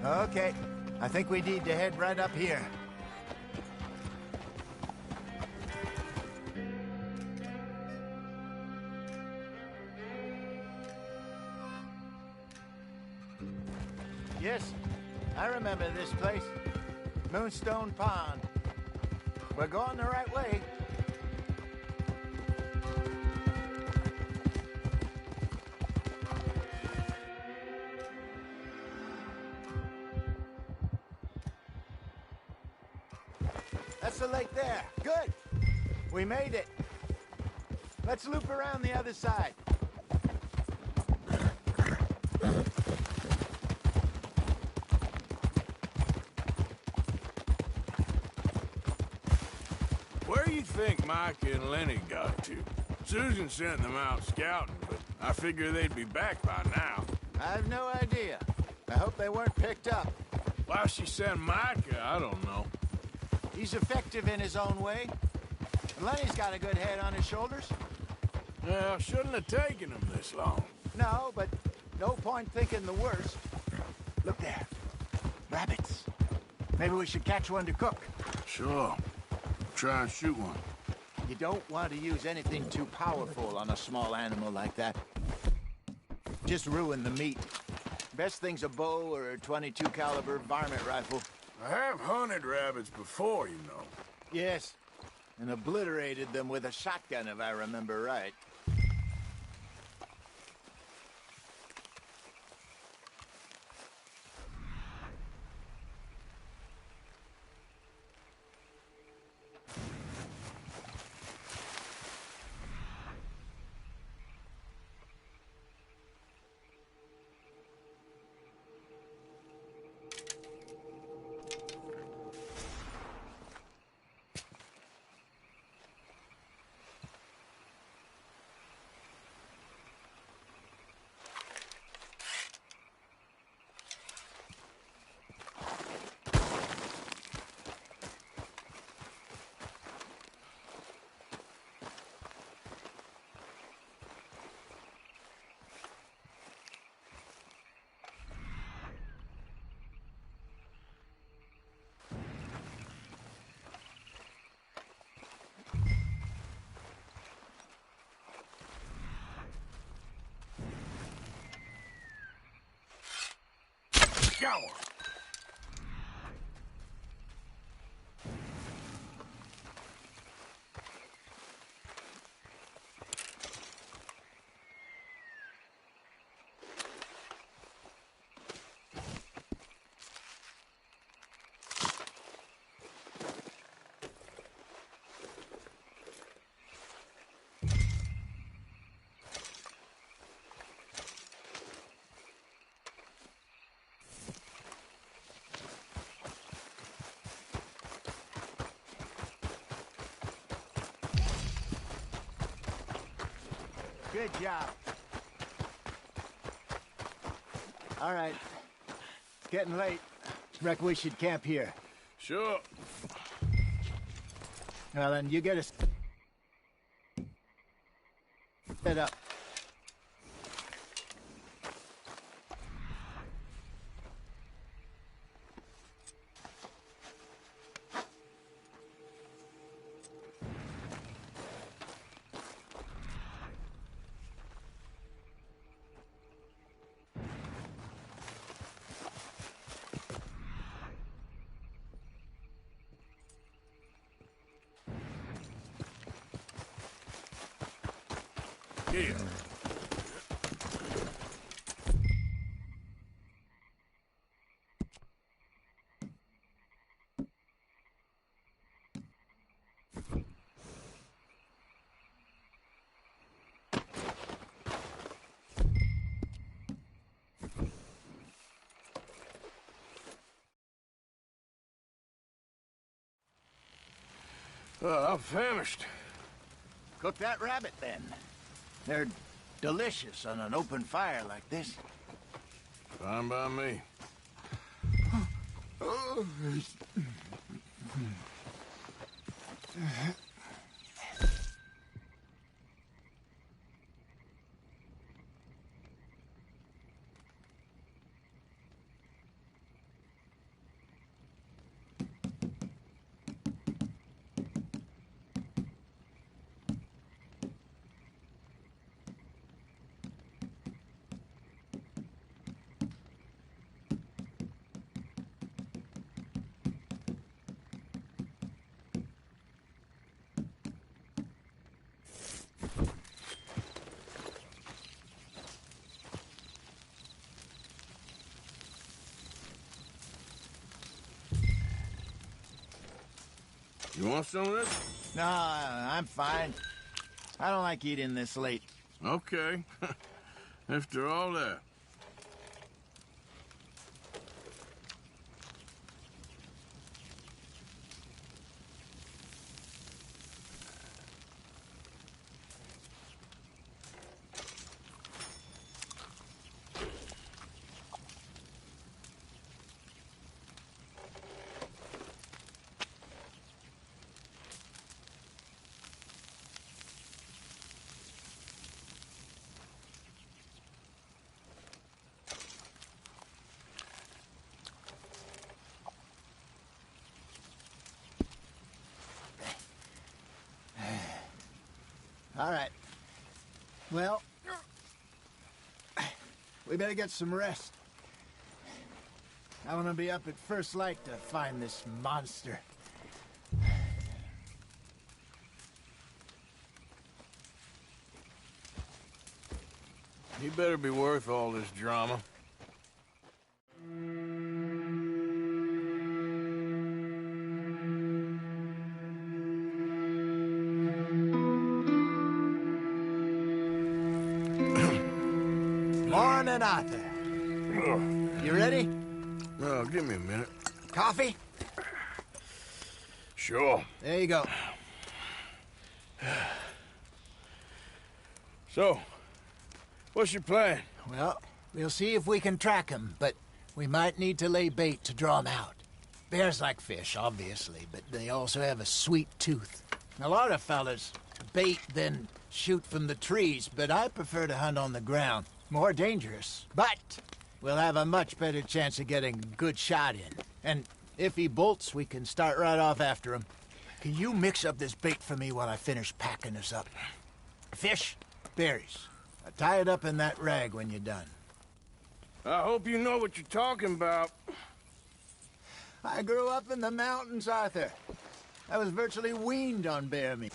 Okay, I think we need to head right up here. Yes, I remember this place. Moonstone Pond. We're going the right way. That's the lake there. Good. We made it. Let's loop around the other side. Where do you think Mike and Lenny got to? Susan sent them out scouting, but I figure they'd be back by now. I have no idea. I hope they weren't picked up. Why she sent Micah, I don't know. He's effective in his own way. Lenny's got a good head on his shoulders. Well, shouldn't have taken him this long. No, but no point thinking the worst. Look there. Rabbits. Maybe we should catch one to cook. Sure. Try and shoot one. You don't want to use anything too powerful on a small animal like that. Just ruin the meat. Best thing's a bow or a .22 caliber varmint rifle. I have hunted rabbits before, you know. Yes, and obliterated them with a shotgun, if I remember right. Shower! Good job. All right. It's getting late. Reckon we should camp here. Sure. Well, then you get us set up. Here. I'm famished. Cook that rabbit, then. They're delicious on an open fire like this. Fine by me. You want some of this? No, I'm fine. I don't like eating this late. Okay. After all that. All right. Well, we better get some rest. I want to be up at first light to find this monster. He better be worth all this drama. Morning, Arthur. You ready? No, give me a minute. Coffee? Sure. There you go. So, what's your plan? Well, we'll see if we can track him, but we might need to lay bait to draw him out. Bears like fish, obviously, but they also have a sweet tooth. A lot of fellas bait, then shoot from the trees, but I prefer to hunt on the ground. More dangerous, but we'll have a much better chance of getting a good shot in. And if he bolts, we can start right off after him. Can you mix up this bait for me while I finish packing this up? Fish, berries. Tie it up in that rag when you're done. I hope you know what you're talking about. I grew up in the mountains, Arthur. I was virtually weaned on bear meat.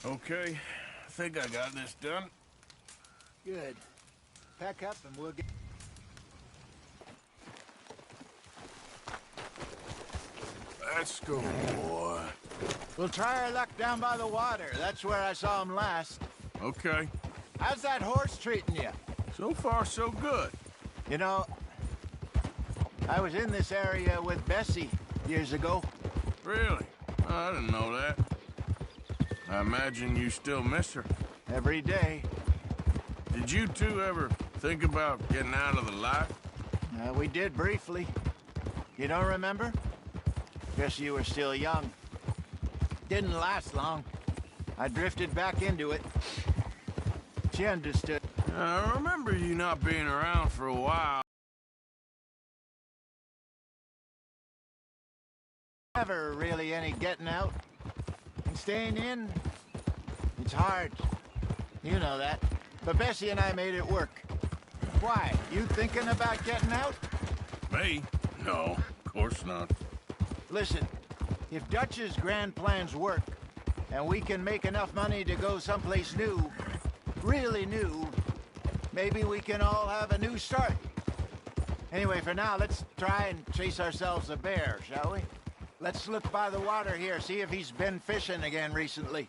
Okay, I think I got this done. Good. Pack up and we'll get... Let's go, boy. We'll try our luck down by the water. That's where I saw him last. Okay. How's that horse treating you? So far, so good. You know, I was in this area with Bessie years ago. Really? I didn't know that. I imagine you still miss her. Every day. Did you two ever think about getting out of the life? We did briefly. You don't remember? Guess you were still young. Didn't last long. I drifted back into it. She understood. I remember you not being around for a while. Never really any getting out. And staying in, it's hard. You know that. But Bessie and I made it work. Why? You thinking about getting out? Me? No, of course not. Listen, if Dutch's grand plans work, and we can make enough money to go someplace new, really new, maybe we can all have a new start. Anyway, for now, let's try and chase ourselves a bear, shall we? Let's look by the water here, see if he's been fishing again recently.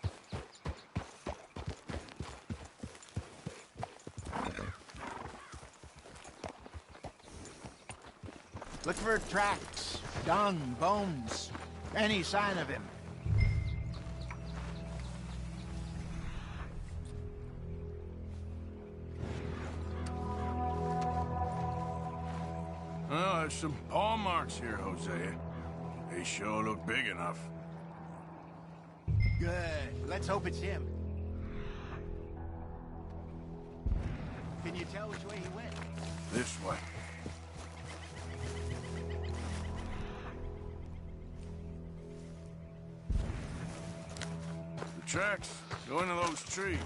Look for tracks, dung, bones, any sign of him. Well, there's some paw marks here, Hosea. They sure look big enough. Good. Let's hope it's him. Can you tell which way he went? This way. The tracks go into those trees.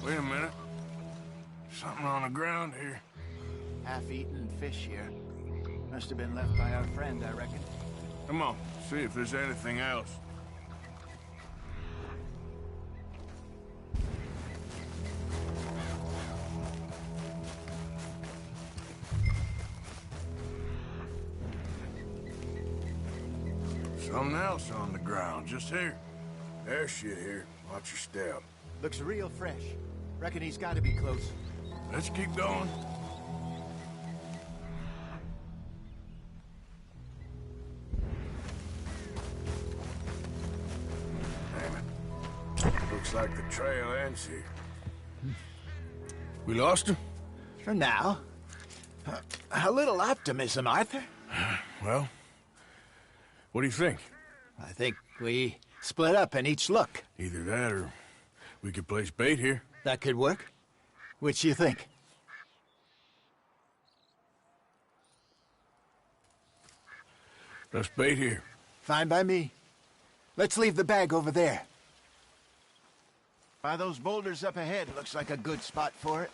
Wait a minute. Something on the ground here. Half-eaten fish here. Must have been left by our friend, I reckon. Come on, see if there's anything else. Something else on the ground, just here. There's shit here. Watch your step. Looks real fresh. Reckon he's got to be close. Let's keep going. Damn it. Looks like the trail ends here. We lost him? For now. A little optimism, Arthur. Well, what do you think? I think we split up and each look. Either that or we could place bait here. That could work. Which you think? Let's bait here. Fine by me. Let's leave the bag over there. By those boulders up ahead, looks like a good spot for it.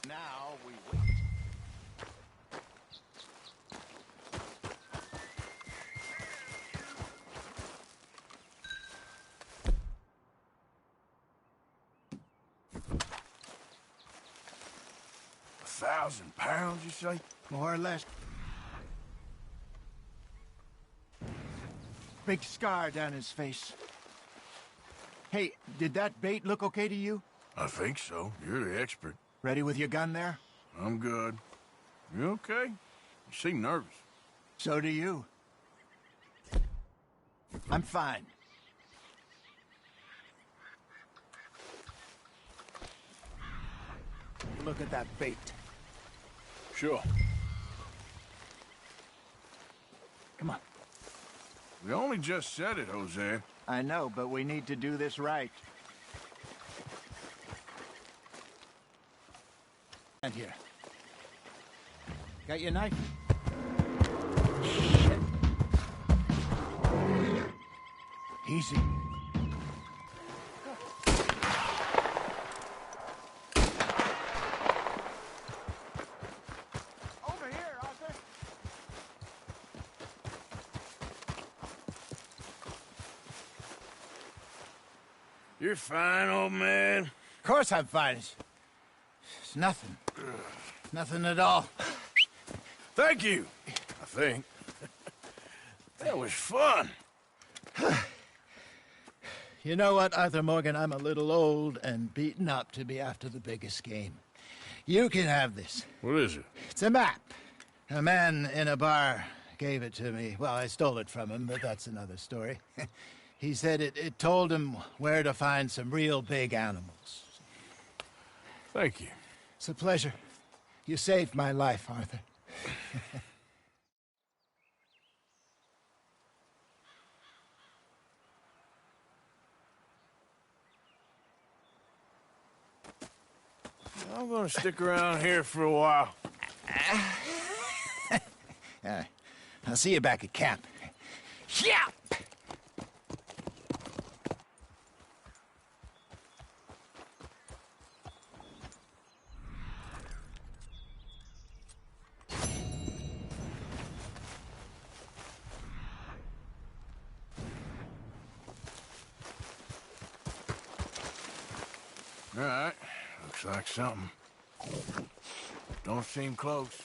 Now we wait. £1,000, you say? More or less. Big scar down his face. Hey, did that bait look okay to you? I think so. You're the expert. Ready with your gun there? I'm good. You okay? You seem nervous. So do you. I'm fine. Look at that bait. Sure. Come on. We only just said it, Jose. I know, but we need to do this right. And here. Got your knife? Shit. Easy. Over here, Arthur. You're fine, old man. Of course I'm fine. It's nothing. Nothing at all. Thank you, I think. That was fun. You know what, Arthur Morgan? I'm a little old and beaten up to be after the biggest game. You can have this. What is it? It's a map. A man in a bar gave it to me. Well, I stole it from him, but that's another story. He said it told him where to find some real big animals. Thank you. It's a pleasure. You saved my life, Arthur. I'm gonna stick around here for a while. I'll see you back at camp. Yeah! All right, looks like something. Don't seem close.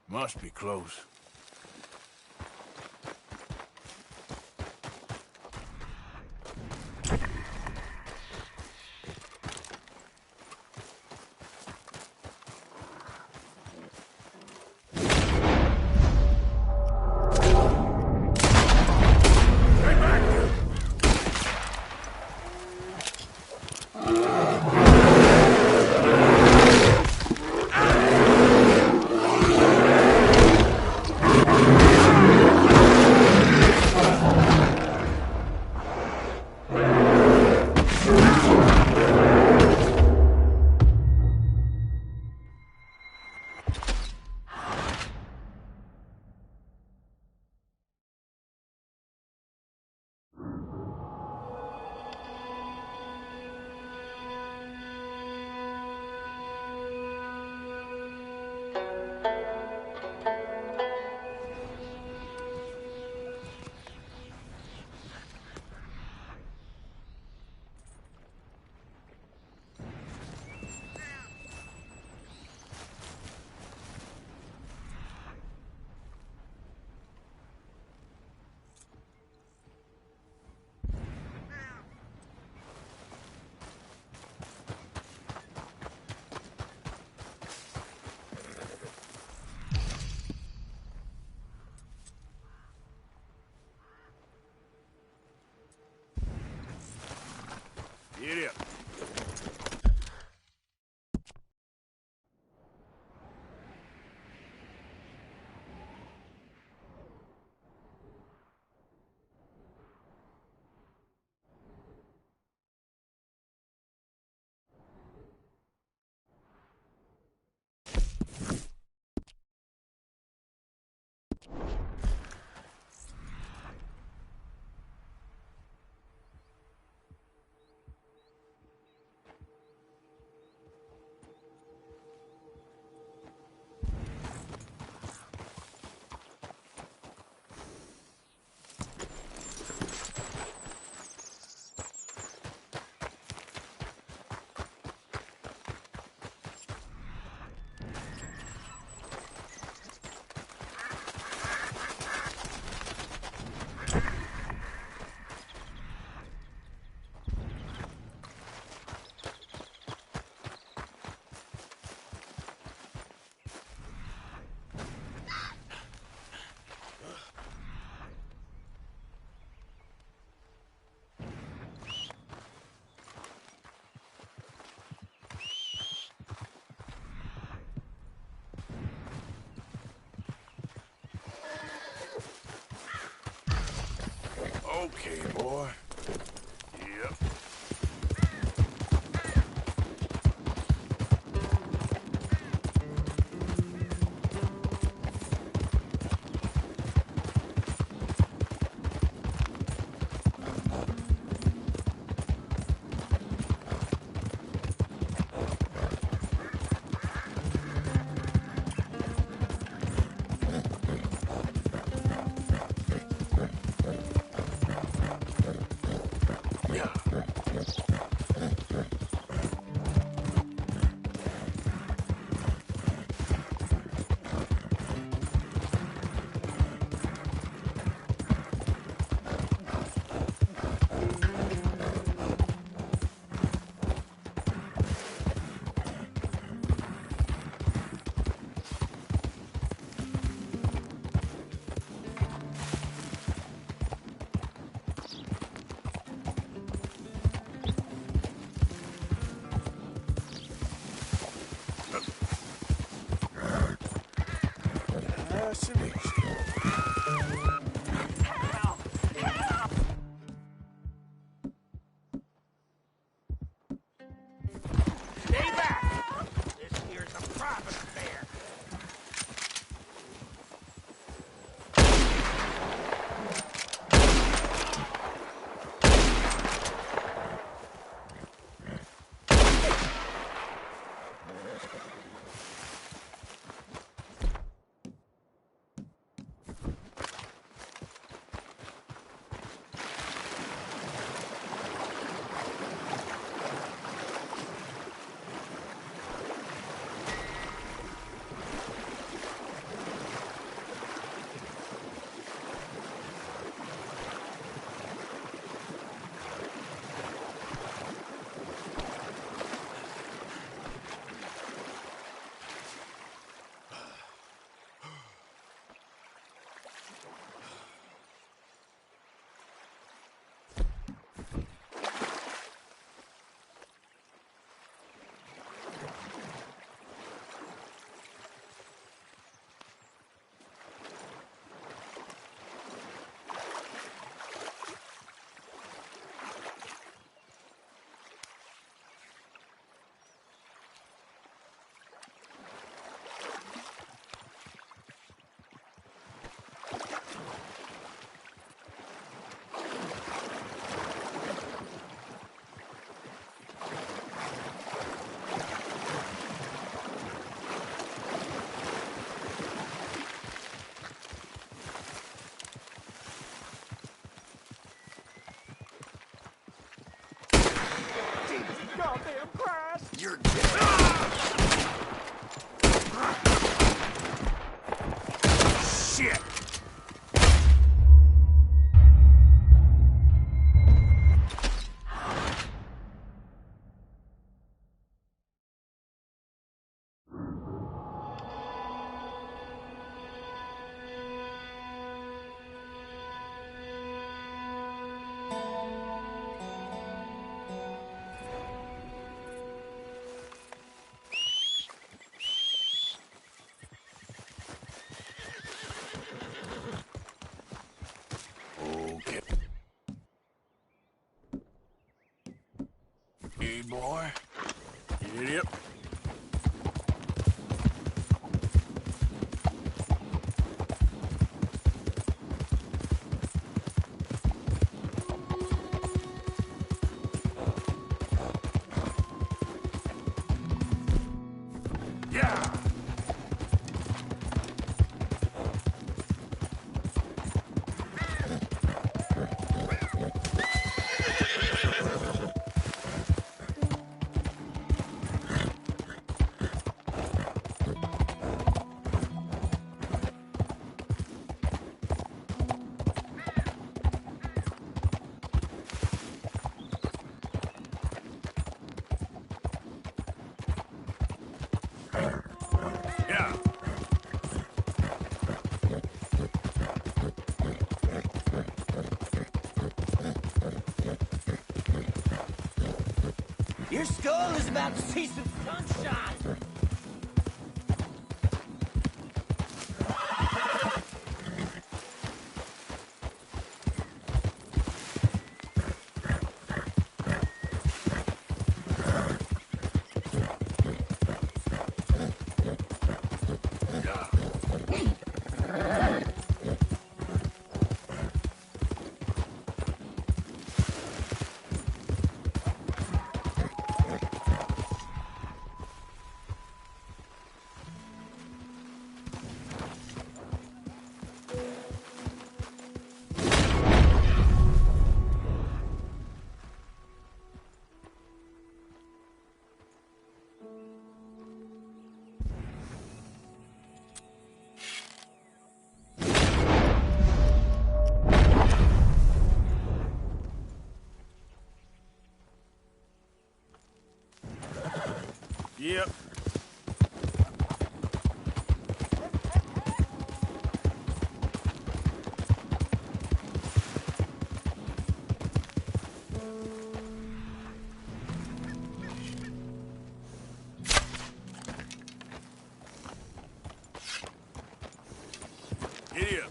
Must be close. Okay, boy. Yep. Stay back! This here's a private affair. Goddamn Christ! You're dead. Shit! Hey, boy. Yep. Yeah. Yeah. Your skull is about to see some sunshine. Giddy up.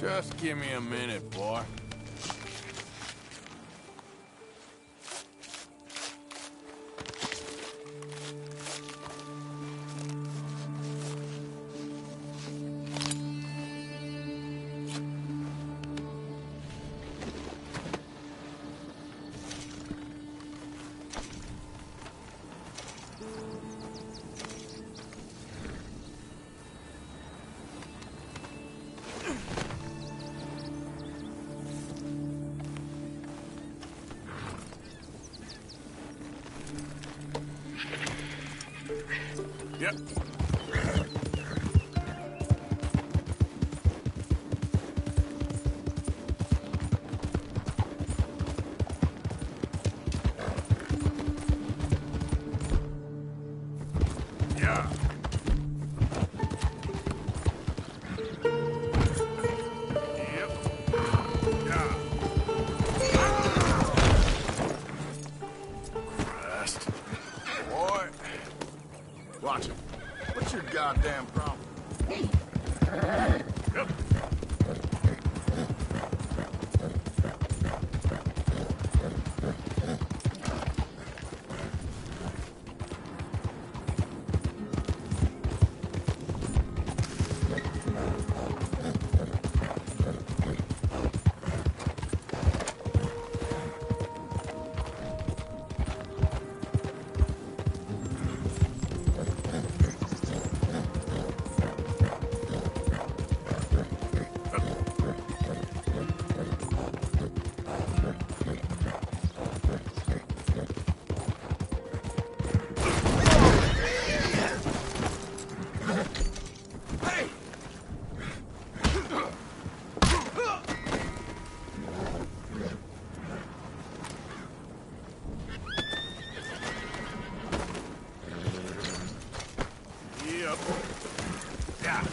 Just give me a minute, boy. Yep. Yeah. Yep. Yeah. Christ. Boy. Watch it. What's your goddamn problem? Yep. Yep. Yeah.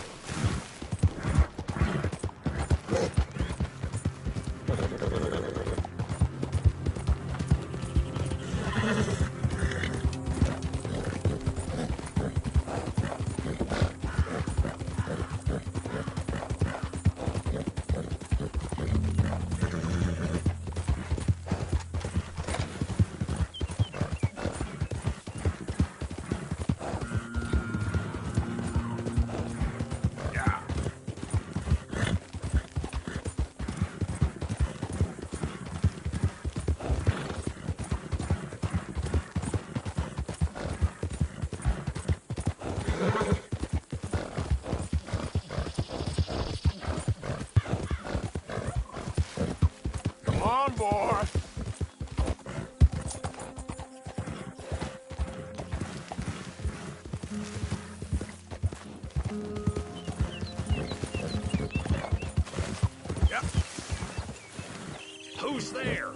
Come on, boy. Yep. Who's there?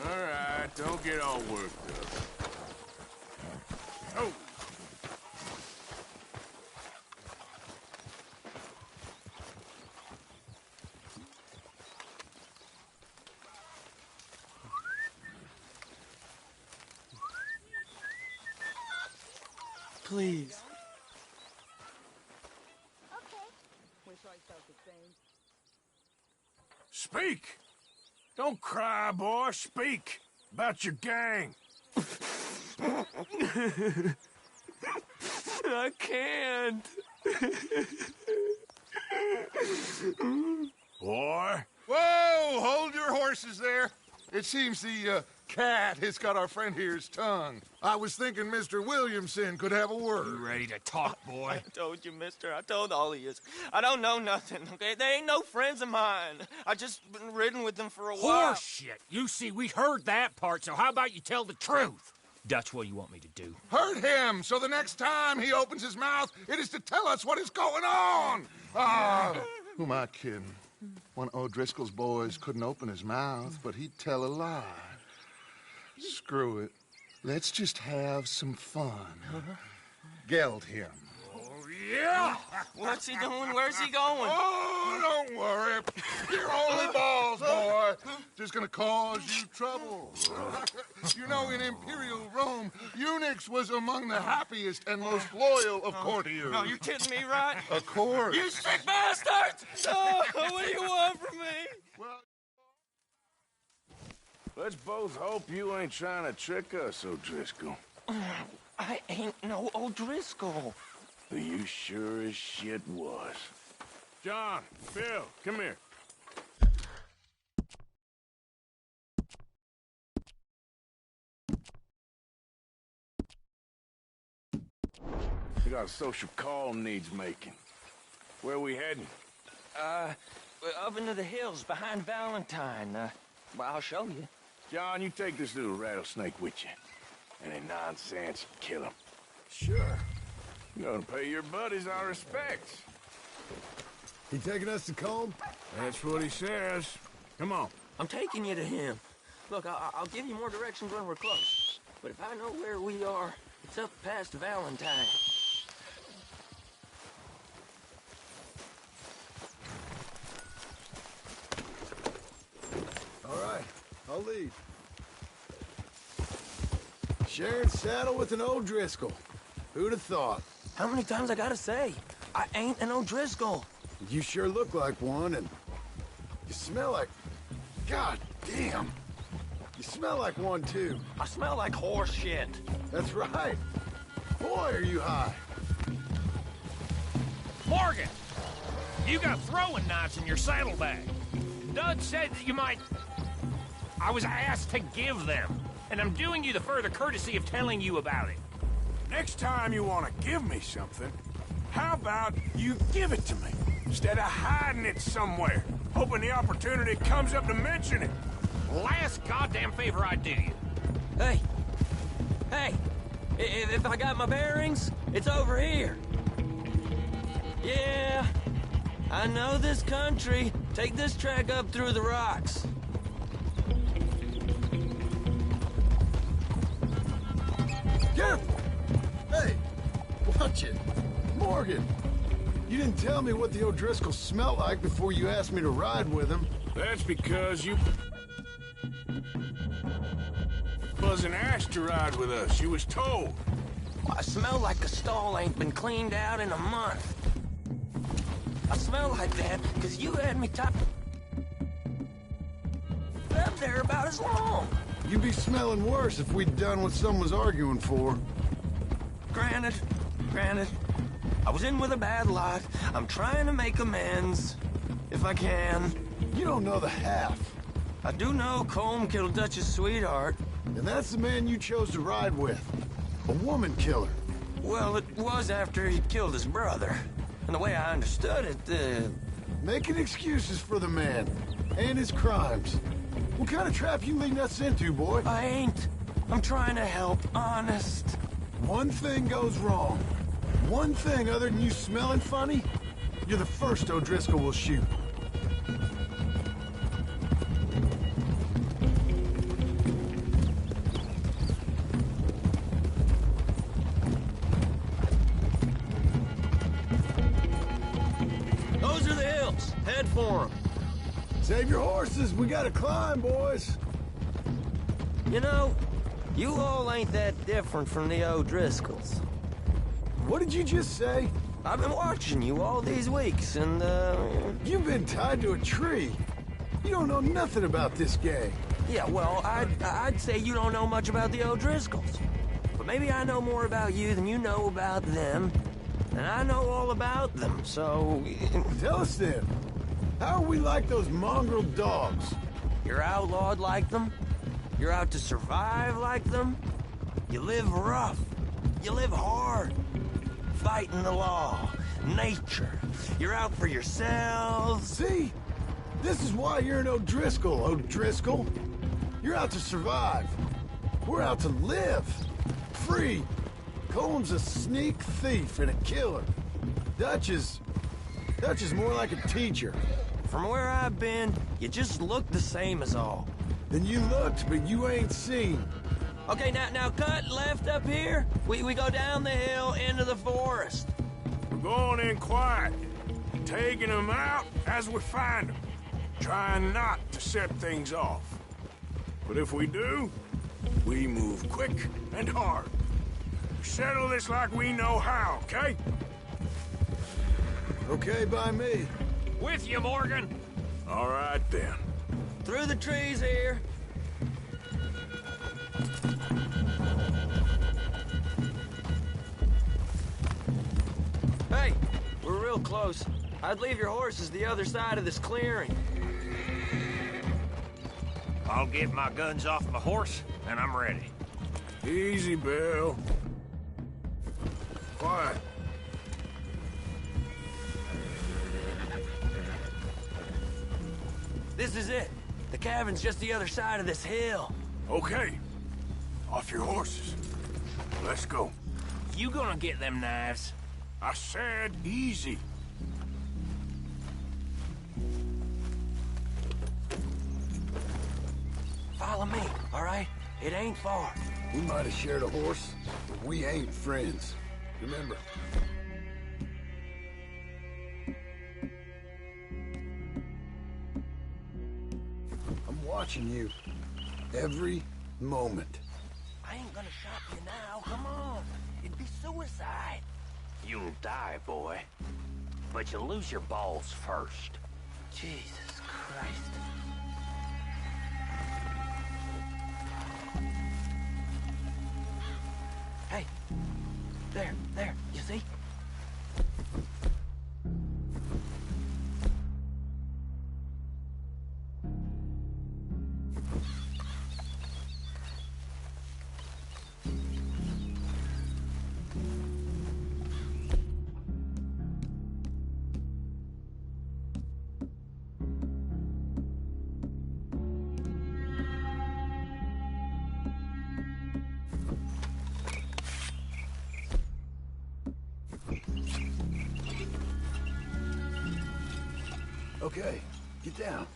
All right, don't get all worked up. Oh. Please. Speak! Don't cry, boy. Speak about your gang. I can't. Boy. Whoa! Hold your horses there. It seems the cat has got our friend here's tongue. I was thinking Mr. Williamson could have a word. You ready to talk, boy? I told you, mister. I told all of you. I don't know nothing, okay? They ain't no friends of mine. I just been ridden with them for a while. Horseshit. You see, we heard that part, so how about you tell the truth? Dutch, what do you want me to do? Hurt him, so the next time he opens his mouth, it is to tell us what is going on. Who am I kidding? One of O'Driscoll's boys couldn't open his mouth, but he'd tell a lie. Screw it. Let's just have some fun. Geld him. Oh, yeah! What's he doing? Where's he going? Oh, don't worry. You're only balls, boy. Just gonna cause you trouble. You know, in Imperial Rome, eunuchs was among the happiest and most loyal of courtiers. No, you're kidding me, right? Of course. You sick bastards! Oh, what do you want from me? Well, let's both hope you ain't trying to trick us, O'Driscoll. I ain't no O'Driscoll. You sure as shit was. John, Phil, come here. We got a social call needs making. Where we heading? Up into the hills behind Valentine. Well, I'll show you. John, you take this little rattlesnake with you. Any nonsense, kill him. Sure. You're gonna pay your buddies our respects. He taking us to Combe? That's what he says. Come on. I'm taking you to him. Look, I'll give you more directions when we're close. But if I know where we are, it's up past Valentine. All right, I'll lead. Sharing saddle with an O'Driscoll. Who'd have thought? How many times I gotta say? I ain't an O'Driscoll. You sure look like one, and you smell like... God damn. You smell like one, too. I smell like horse shit. That's right. Boy, are you high. Morgan! You got throwing knives in your saddlebag. Dud said that you might... I was asked to give them, and I'm doing you the further courtesy of telling you about it. Next time you want to give me something, how about you give it to me, instead of hiding it somewhere, hoping the opportunity comes up to mention it? Last goddamn favor I do you. Hey! Hey! If I got my bearings, it's over here. Yeah, I know this country. Take this track up through the rocks. Careful! Hey, watch it. Morgan, you didn't tell me what the O'Driscoll smelled like before you asked me to ride with him. That's because you wasn't asked to ride with us. You was told. I smell like a stall ain't been cleaned out in a month. I smell like that because you had me tied up there about as long. You'd be smelling worse if we'd done what someone was arguing for. Granted. I was in with a bad lot. I'm trying to make amends, if I can. You don't know the half. I do know Colm killed Dutch's sweetheart. And that's the man you chose to ride with. A woman killer. Well, it was after he killed his brother. And the way I understood it, Making excuses for the man. And his crimes. What kind of trap you leading us into, boy? I ain't. I'm trying to help, honest. One thing goes wrong. One thing other than you smelling funny, you're the first O'Driscoll will shoot. Those are the hills. Head for them. Save your horses. We gotta climb, boys. You know, you all ain't that different from the O'Driscolls. What did you just say? I've been watching you all these weeks, and, You've been tied to a tree. You don't know nothing about this gang. Yeah, well, I'd say you don't know much about the O'Driscolls. But maybe I know more about you than you know about them. and I know all about them, so... Tell us then, how are we like those mongrel dogs? You're outlawed like them? You're out to survive like them? You live rough. You live hard. Fighting the law. Nature. You're out for yourselves. See? This is why you're an O'Driscoll, O'Driscoll. You're out to survive. We're out to live. Free. Coleman's a sneak thief and a killer. Dutch is more like a teacher. From where I've been, you just look the same as all. Then you looked, but you ain't seen. Okay, now cut left up here. We go down the hill into the forest. We're going in quiet, taking them out as we find them, trying not to set things off. But if we do, we move quick and hard. We settle this like we know how, okay? Okay by me. With you, Morgan. All right, then. Through the trees here. Hey, we're real close. I'd leave your horses the other side of this clearing. I'll get my guns off my horse, and I'm ready. Easy, Bill. Quiet. This is it. The cabin's just the other side of this hill. Okay. Off your horses. Let's go. You gonna get them knives? I said easy. Follow me, all right? It ain't far. We might have shared a horse, but we ain't friends. Remember. I'm watching you. Every moment. I ain't gonna shop you now, come on. It'd be suicide. You'll die, boy. But you'll lose your balls first. Jesus Christ. Hey, there, you see? Okay, get down.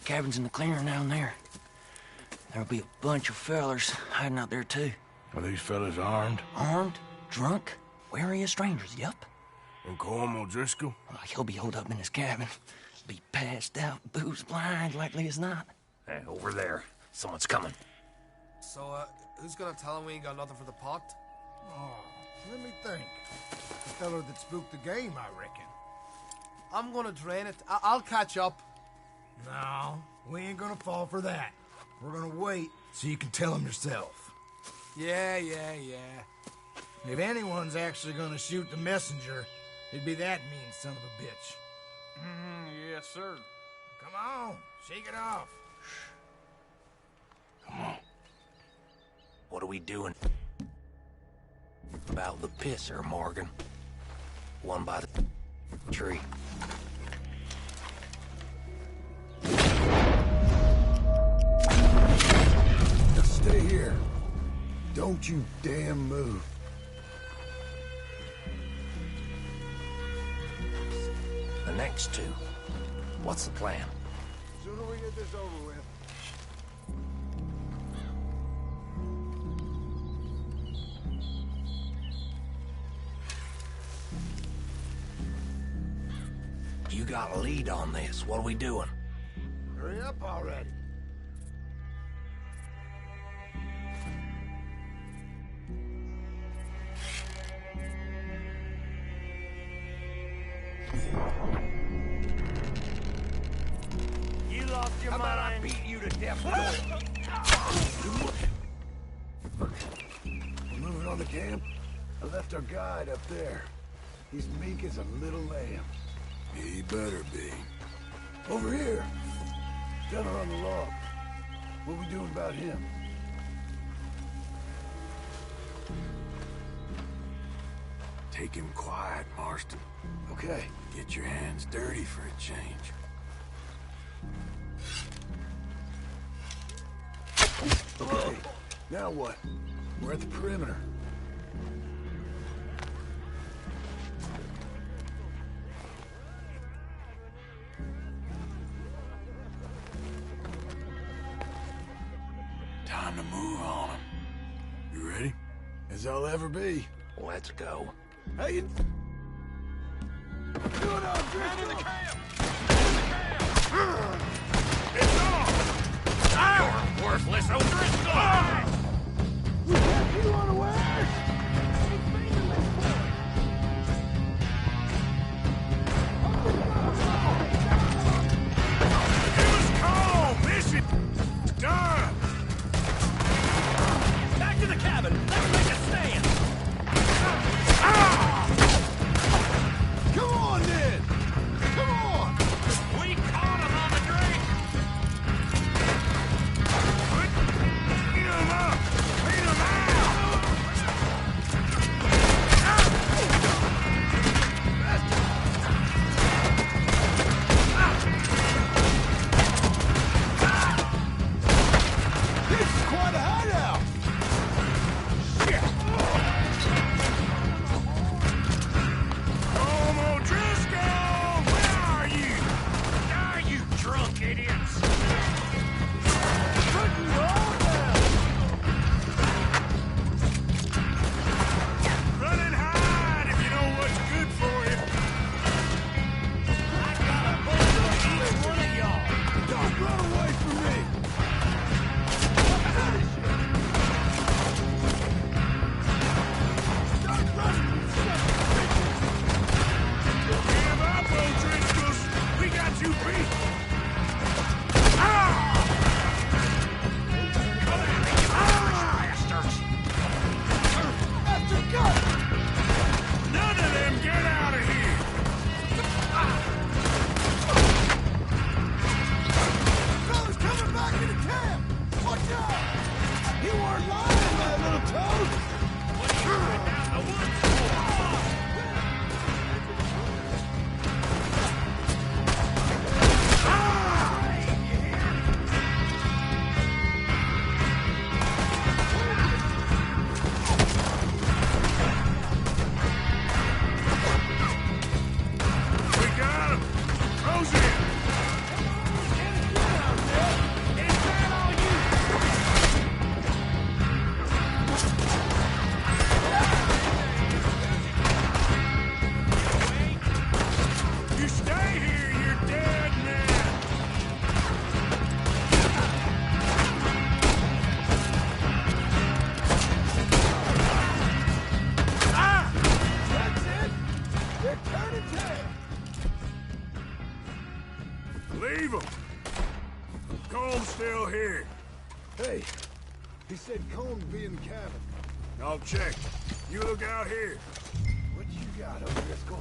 Cabin's in the clearing down there. There'll be a bunch of fellers hiding out there, too. Are these fellas armed? Armed? Drunk? Wary of strangers, yup. And Colm O'Driscoll? He'll be holed up in his cabin. Be passed out, booze blind, likely as not. Hey, over there. Someone's coming. So, who's gonna tell him we ain't got nothing for the pot? Oh, let me think. The fella that spooked the game, I reckon. I'm gonna drain it. I'll catch up. No, we ain't gonna fall for that. We're gonna wait so you can tell him yourself. Yeah. If anyone's actually gonna shoot the messenger, it'd be that mean son of a bitch. Yes, sir. Come on, shake it off. Come on. What are we doing? About the pisser, Morgan. One by the tree. Now stay here. Don't you damn move. The next two. What's the plan? Sooner we get this over with. You got a lead on this. What are we doing? Hurry up already. You lost your mind. How about I beat you to death? We're moving on the camp? I left our guide up there. He's meek as a little lamb. He better be. Over here. Fella on the log. What we doing about him? Take him quiet, Marston. Okay. Get your hands dirty for a change. Okay. Now what? We're at the perimeter. Time to move on him. You ready? As I'll ever be. Let's go. Hey, you... Do it on, Man in the camp! It's on! You're worthless, O'Driscoll! We got you unawares! It was cold! Mission done! Back to the cabin! Let's make a stand! Come on, then! Come on! We caught him on the drink! Clean him up! Clean him out! This is quite a hideout! Home O'Driscoll! Where are you? Ah, you drunk idiots! Putting you all down! Run and hide if you know what's good for you. I got a bullet for each one of y'all! Don't run away from me! Stop running, you son of a bitches! Give up, O'Driscolls! We got you beat! Bastards! After gun! None of them get out of here! Fellas coming back into camp! Watch out! You weren't lying, my little toad! What are you running out in the woods for? We got him! Close in! Is that all you? You stay here, you're dead man! That's it! They're turning tail! Leave them! Comb's still here. Hey, he said Cone would be in the cabin. I'll check. You look out here. What you got, O'Driscoll?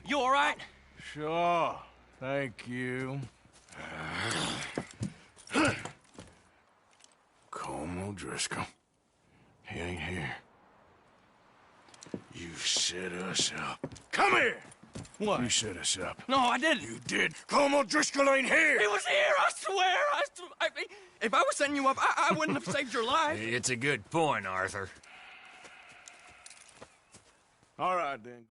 You all right? Sure. Thank you. Colm O'Driscoll. He ain't here. You set us up. Come here! What? You set us up. No, I didn't. You did. Colm O'Driscoll ain't here! He was here, I swear! If I was setting you up, I wouldn't have saved your life. It's a good point, Arthur. All right, then.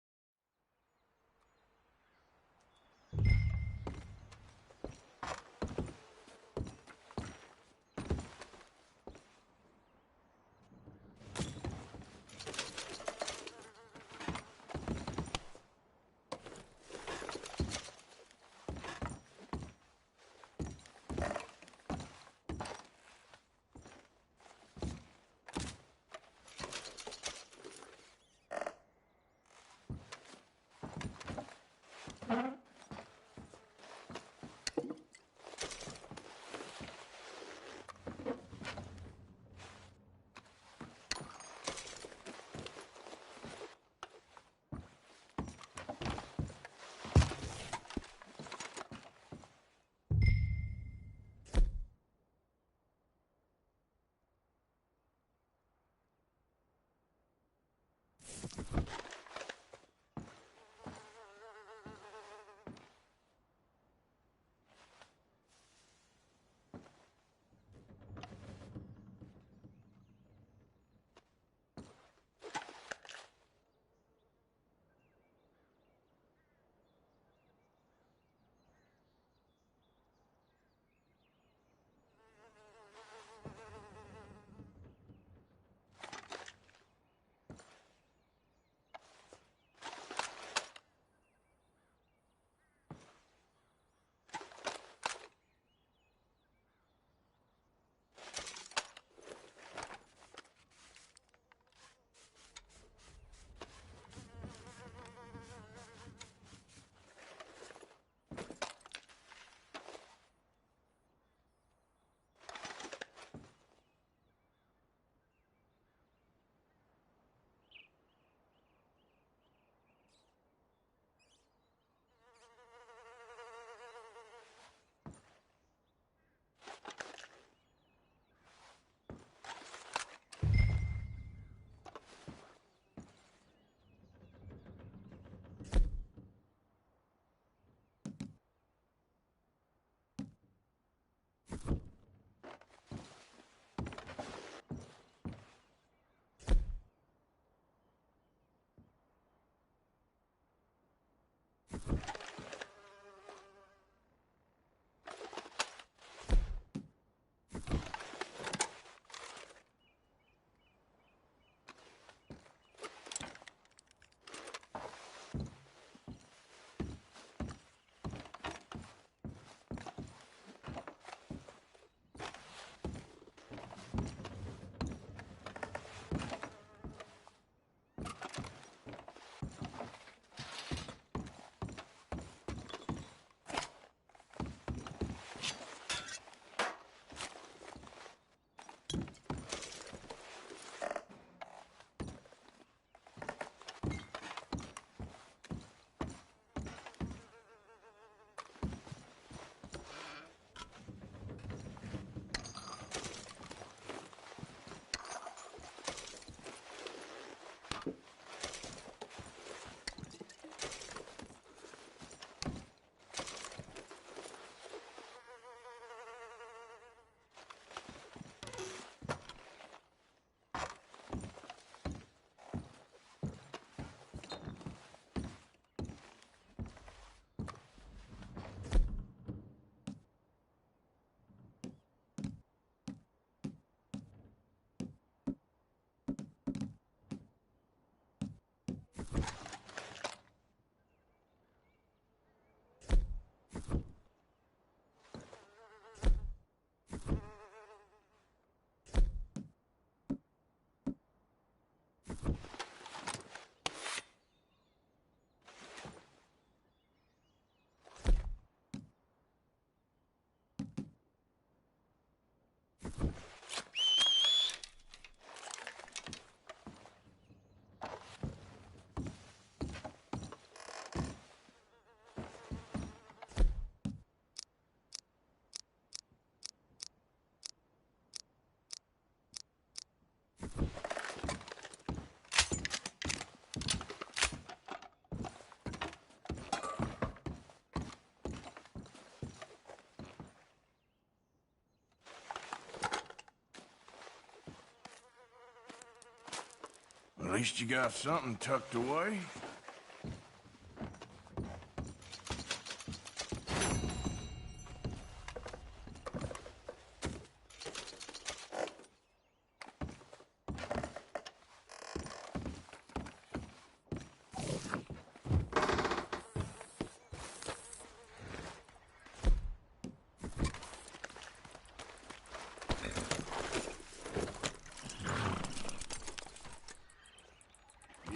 At least you got something tucked away.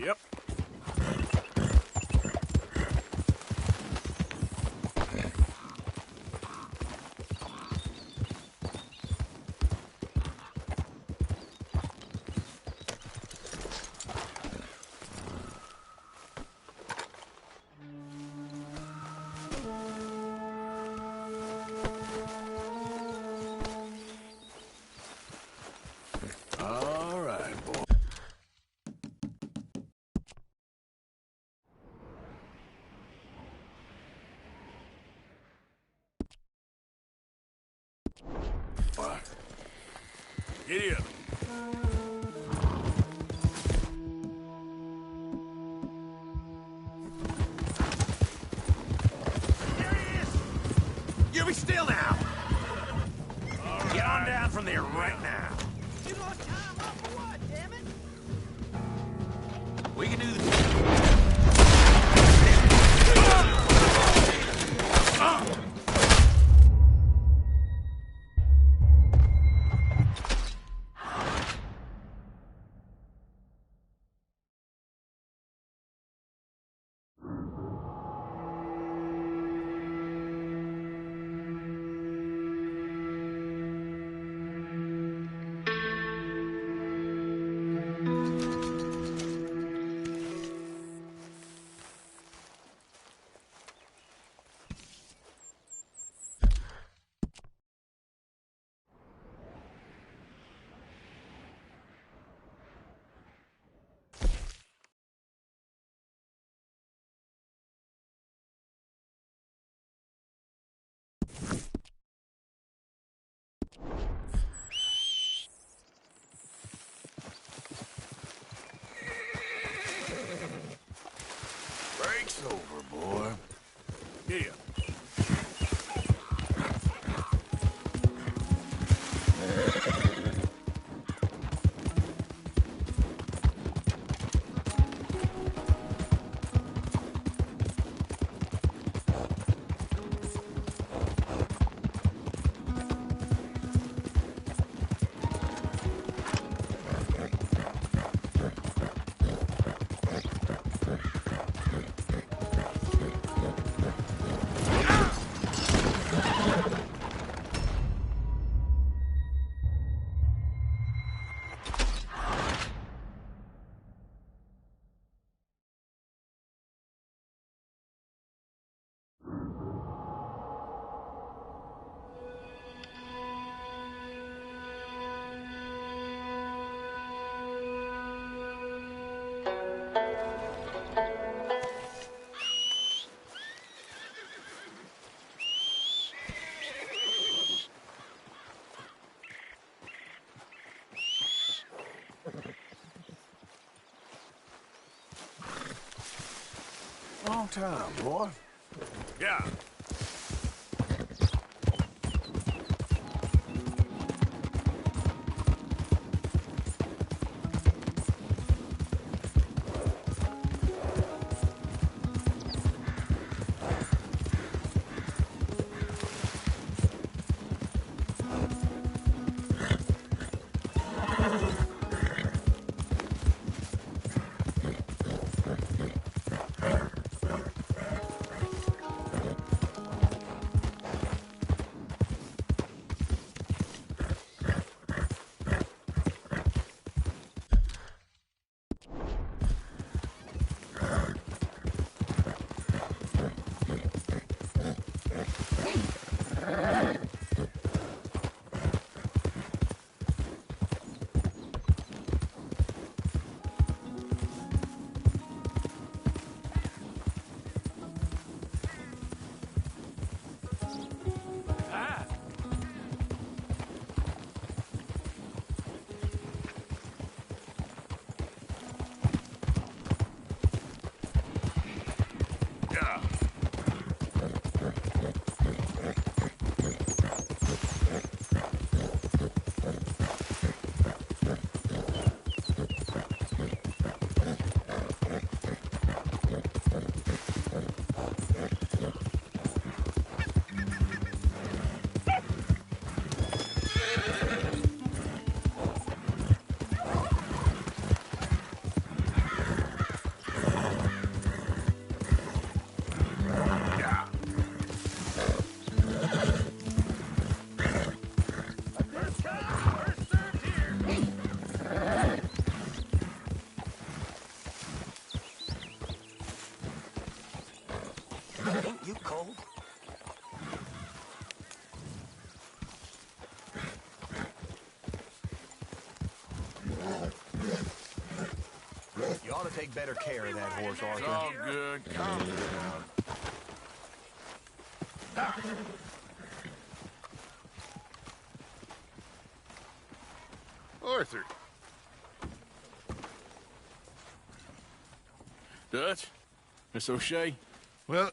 Yep. All right, boy. Giddy up. There he is! You be still now! Get on down from there right now. You gonna tie him up or what, damn it? We can do this. Break's over, boy. Giddy up. Long time, boy. Yeah. Ought to take better care of that horse, Arthur. It's all good. Calm down. Arthur. Dutch? Miss O'Shea? Well,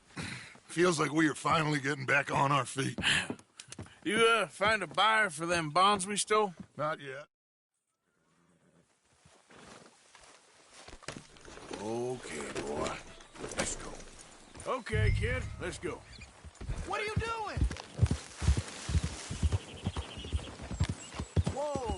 feels like we are finally getting back on our feet. You, find a buyer for them bonds we stole? Not yet. Okay, boy. Let's go. Okay, kid, let's go. What are you doing? Whoa!